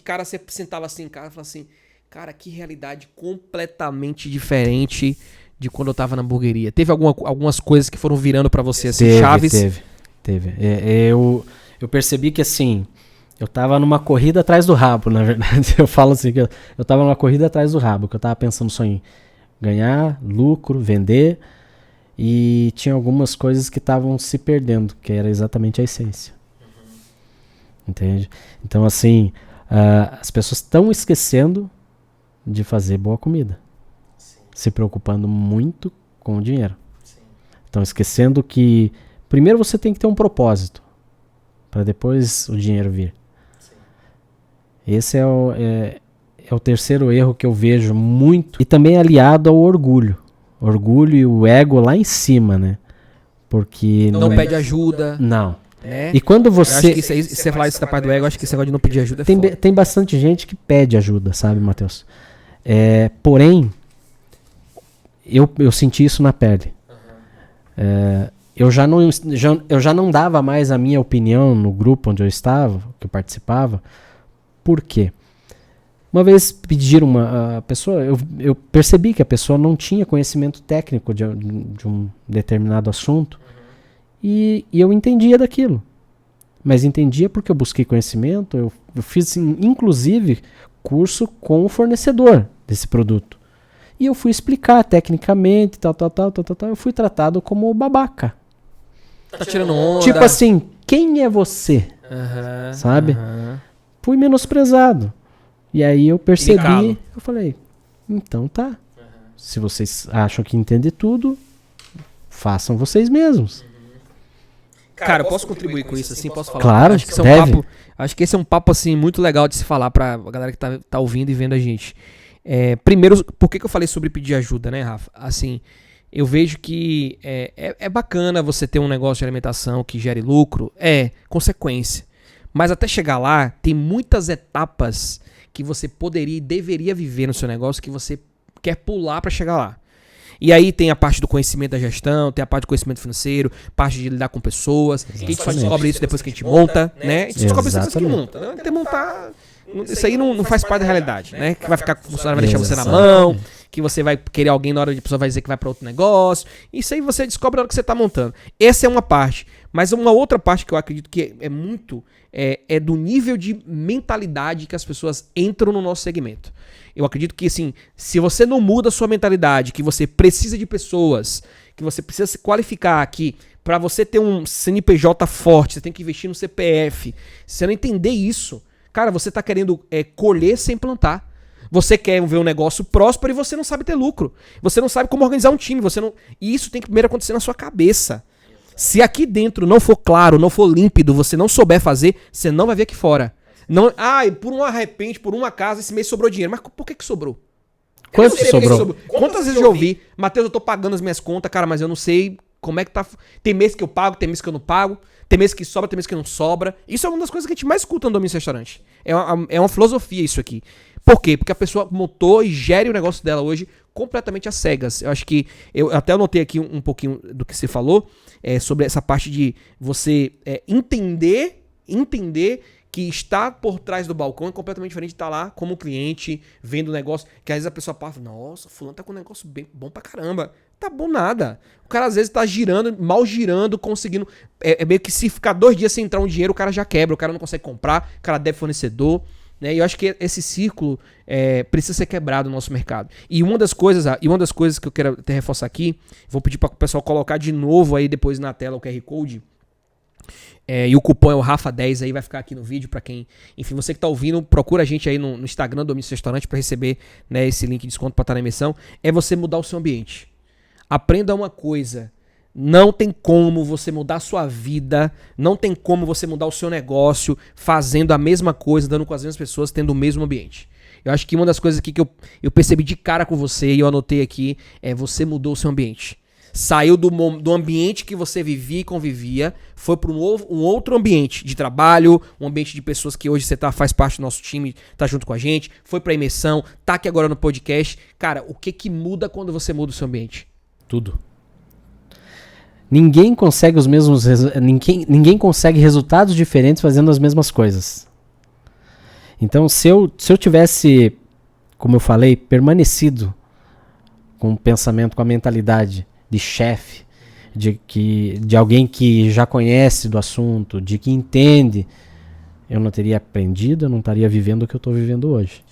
cara você sentava assim, cara, falava assim, cara, que realidade completamente diferente de quando eu tava na hamburgueria. Teve algumas coisas que foram virando pra você, assim, chaves? Teve. Eu percebi que assim, eu tava numa corrida atrás do rabo, na verdade. Eu falo assim, que eu tava numa corrida atrás do rabo, que eu tava pensando só em ganhar, lucro, vender. E tinha algumas coisas que estavam se perdendo, que era exatamente a essência. Entende? Então, assim, as pessoas estão esquecendo de fazer boa comida. Sim. Se preocupando muito com o dinheiro. Estão esquecendo que primeiro você tem que ter um propósito, para depois o dinheiro vir. Sim. Esse é o terceiro erro que eu vejo muito, e também aliado ao orgulho. Orgulho e o ego lá em cima, né? Porque... Não pede ajuda. Não. Né? E quando você... Eu acho que você falar isso da parte do ego, eu acho que esse negócio de não pedir ajuda tem bastante gente que pede ajuda, sabe, Matheus? Porém, eu senti isso na pele. Eu já não dava mais a minha opinião no grupo onde eu estava, que eu participava. Por quê? Uma vez pediram a pessoa, eu percebi que a pessoa não tinha conhecimento técnico de um determinado assunto, e eu entendia daquilo. Mas entendia porque eu busquei conhecimento, eu fiz inclusive curso com o fornecedor desse produto. E eu fui explicar tecnicamente, tal, eu fui tratado como babaca. Tá tirando onda. Tipo assim, quem é você? Sabe? Fui menosprezado. E aí eu percebi, eu falei, então tá. Se vocês acham que entendem tudo, façam vocês mesmos. Cara, eu posso contribuir com isso assim? Posso falar? Claro, acho que esse é um papo assim muito legal de se falar pra galera que tá ouvindo e vendo a gente. Primeiro, por que eu falei sobre pedir ajuda, né, Rafa? Assim, eu vejo que é bacana você ter um negócio de alimentação que gere lucro, consequência. Mas até chegar lá, tem muitas etapas que você poderia e deveria viver no seu negócio que você quer pular para chegar lá. E aí tem a parte do conhecimento da gestão, tem a parte do conhecimento financeiro, parte de lidar com pessoas. Que a gente só descobre isso depois que a gente monta, né? A gente descobre isso depois que monta. Né? Montar, isso aí não faz parte da realidade, né? Que vai ficar com o funcionário, vai deixar você na mão, que você vai querer alguém na hora de a pessoa vai dizer que vai para outro negócio. Isso aí você descobre na hora que você tá montando. Essa é uma parte. Mas uma outra parte que eu acredito que é muito é do nível de mentalidade que as pessoas entram no nosso segmento. Eu acredito que, assim, se você não muda a sua mentalidade, que você precisa de pessoas, que você precisa se qualificar aqui, para você ter um CNPJ forte, você tem que investir no CPF. Se você não entender isso, cara, você tá querendo colher sem plantar. Você quer ver um negócio próspero e você não sabe ter lucro. Você não sabe como organizar um time. E isso tem que primeiro acontecer na sua cabeça. Se aqui dentro não for claro, não for límpido, você não souber fazer, você não vai ver aqui fora. Não, por um repente, por um acaso, esse mês sobrou dinheiro. Mas por que sobrou? Quanto sobrou? Quantas vezes eu ouvi? Matheus, eu tô pagando as minhas contas, cara, mas eu não sei como é que tá. Tem mês que eu pago, tem mês que eu não pago. Tem mês que sobra, tem mês que não sobra. Isso é uma das coisas que a gente mais escuta no Domínio Restaurante. É uma filosofia isso aqui. Por quê? Porque a pessoa montou e gere o negócio dela hoje completamente às cegas. Eu acho que... Eu até anotei aqui um pouquinho do que você falou sobre essa parte de você entender que estar por trás do balcão é completamente diferente de estar lá como cliente, vendo o negócio, que às vezes a pessoa fala, nossa, fulano tá com um negócio bem bom pra caramba. Tá bom nada. O cara às vezes tá girando, mal girando, conseguindo... É meio que se ficar 2 dias sem entrar um dinheiro, o cara já quebra, o cara não consegue comprar, o cara deve fornecedor, né? E eu acho que esse círculo precisa ser quebrado no nosso mercado. E uma das coisas que eu quero até reforçar aqui, vou pedir para o pessoal colocar de novo aí depois na tela o QR Code, e o cupom é o Rafa10, aí vai ficar aqui no vídeo para quem... Enfim, você que tá ouvindo, procura a gente aí no Instagram do Domínio Restaurante para receber, né, esse link de desconto para estar na imersão. É você mudar o seu ambiente. Aprenda uma coisa. Não tem como você mudar a sua vida, não tem como você mudar o seu negócio fazendo a mesma coisa, dando com as mesmas pessoas, tendo o mesmo ambiente. Eu acho que uma das coisas aqui que eu percebi de cara com você e eu anotei aqui é você mudou o seu ambiente. Saiu do ambiente que você vivia e convivia, foi para um outro ambiente de trabalho, um ambiente de pessoas que hoje você faz parte do nosso time, tá junto com a gente, foi pra imersão, tá aqui agora no podcast. Cara, o que muda quando você muda o seu ambiente? Tudo. Ninguém consegue ninguém consegue resultados diferentes fazendo as mesmas coisas. Então, se eu tivesse, como eu falei, permanecido com o pensamento, com a mentalidade de chefe, de alguém que já conhece do assunto, de que entende, eu não teria aprendido, eu não estaria vivendo o que eu estou vivendo hoje.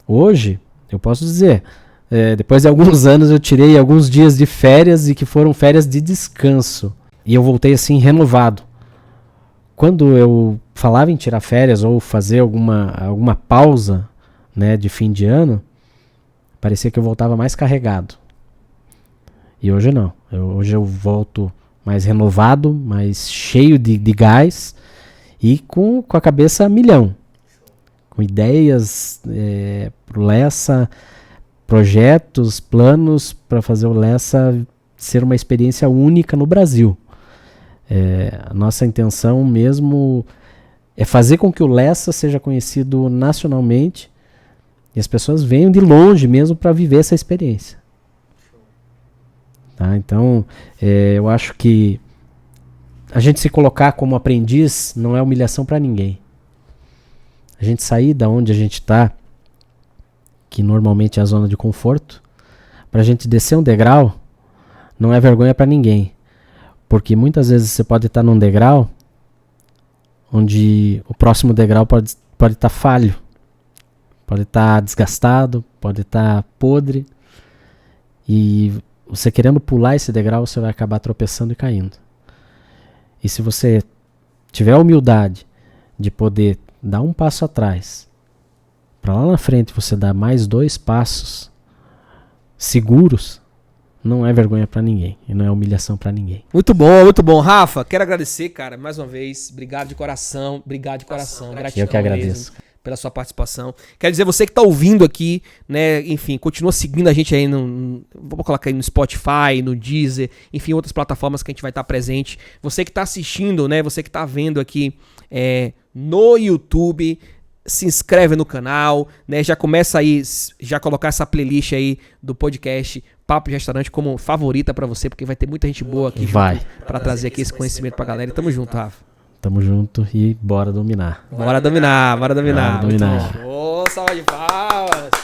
Hoje, eu posso dizer, depois de alguns anos eu tirei alguns dias de férias e que foram férias de descanso. E eu voltei assim renovado. Quando eu falava em tirar férias ou fazer alguma pausa, né, de fim de ano, parecia que eu voltava mais carregado. E hoje não. Hoje eu volto mais renovado, mais cheio de gás e com a cabeça a milhão. Com ideias pro Lessa, projetos, planos para fazer o Lessa ser uma experiência única no Brasil. A nossa intenção mesmo é fazer com que o Lessa seja conhecido nacionalmente e as pessoas venham de longe mesmo para viver essa experiência. Tá? Então, eu acho que a gente se colocar como aprendiz não é humilhação para ninguém. A gente sair da onde a gente está, que normalmente é a zona de conforto, para a gente descer um degrau, não é vergonha para ninguém. Porque muitas vezes você pode estar num degrau onde o próximo degrau pode estar falho, pode estar desgastado, pode estar podre. E você querendo pular esse degrau, você vai acabar tropeçando e caindo. E se você tiver a humildade de poder dar um passo atrás, para lá na frente você dar mais 2 passos seguros, não é vergonha para ninguém e não é humilhação para ninguém. Muito bom, muito bom. Rafa, quero agradecer, cara, mais uma vez. Obrigado de coração, gratidão. Eu que agradeço. Pela sua participação. Quero dizer, você que tá ouvindo aqui, né, enfim, continua seguindo a gente aí vou colocar aí no Spotify, no Deezer, enfim, outras plataformas que a gente vai estar presente. Você que tá assistindo, né, você que tá vendo aqui no YouTube, se inscreve no canal, né, já começa aí, já colocar essa playlist aí do podcast Papo de Restaurante como favorita pra você, porque vai ter muita gente boa aqui pra trazer aqui esse conhecimento pra galera. E tamo junto, Rafa. Tamo junto e bora dominar. Bora dominar. Bora dominar. Ô, salve de palmas.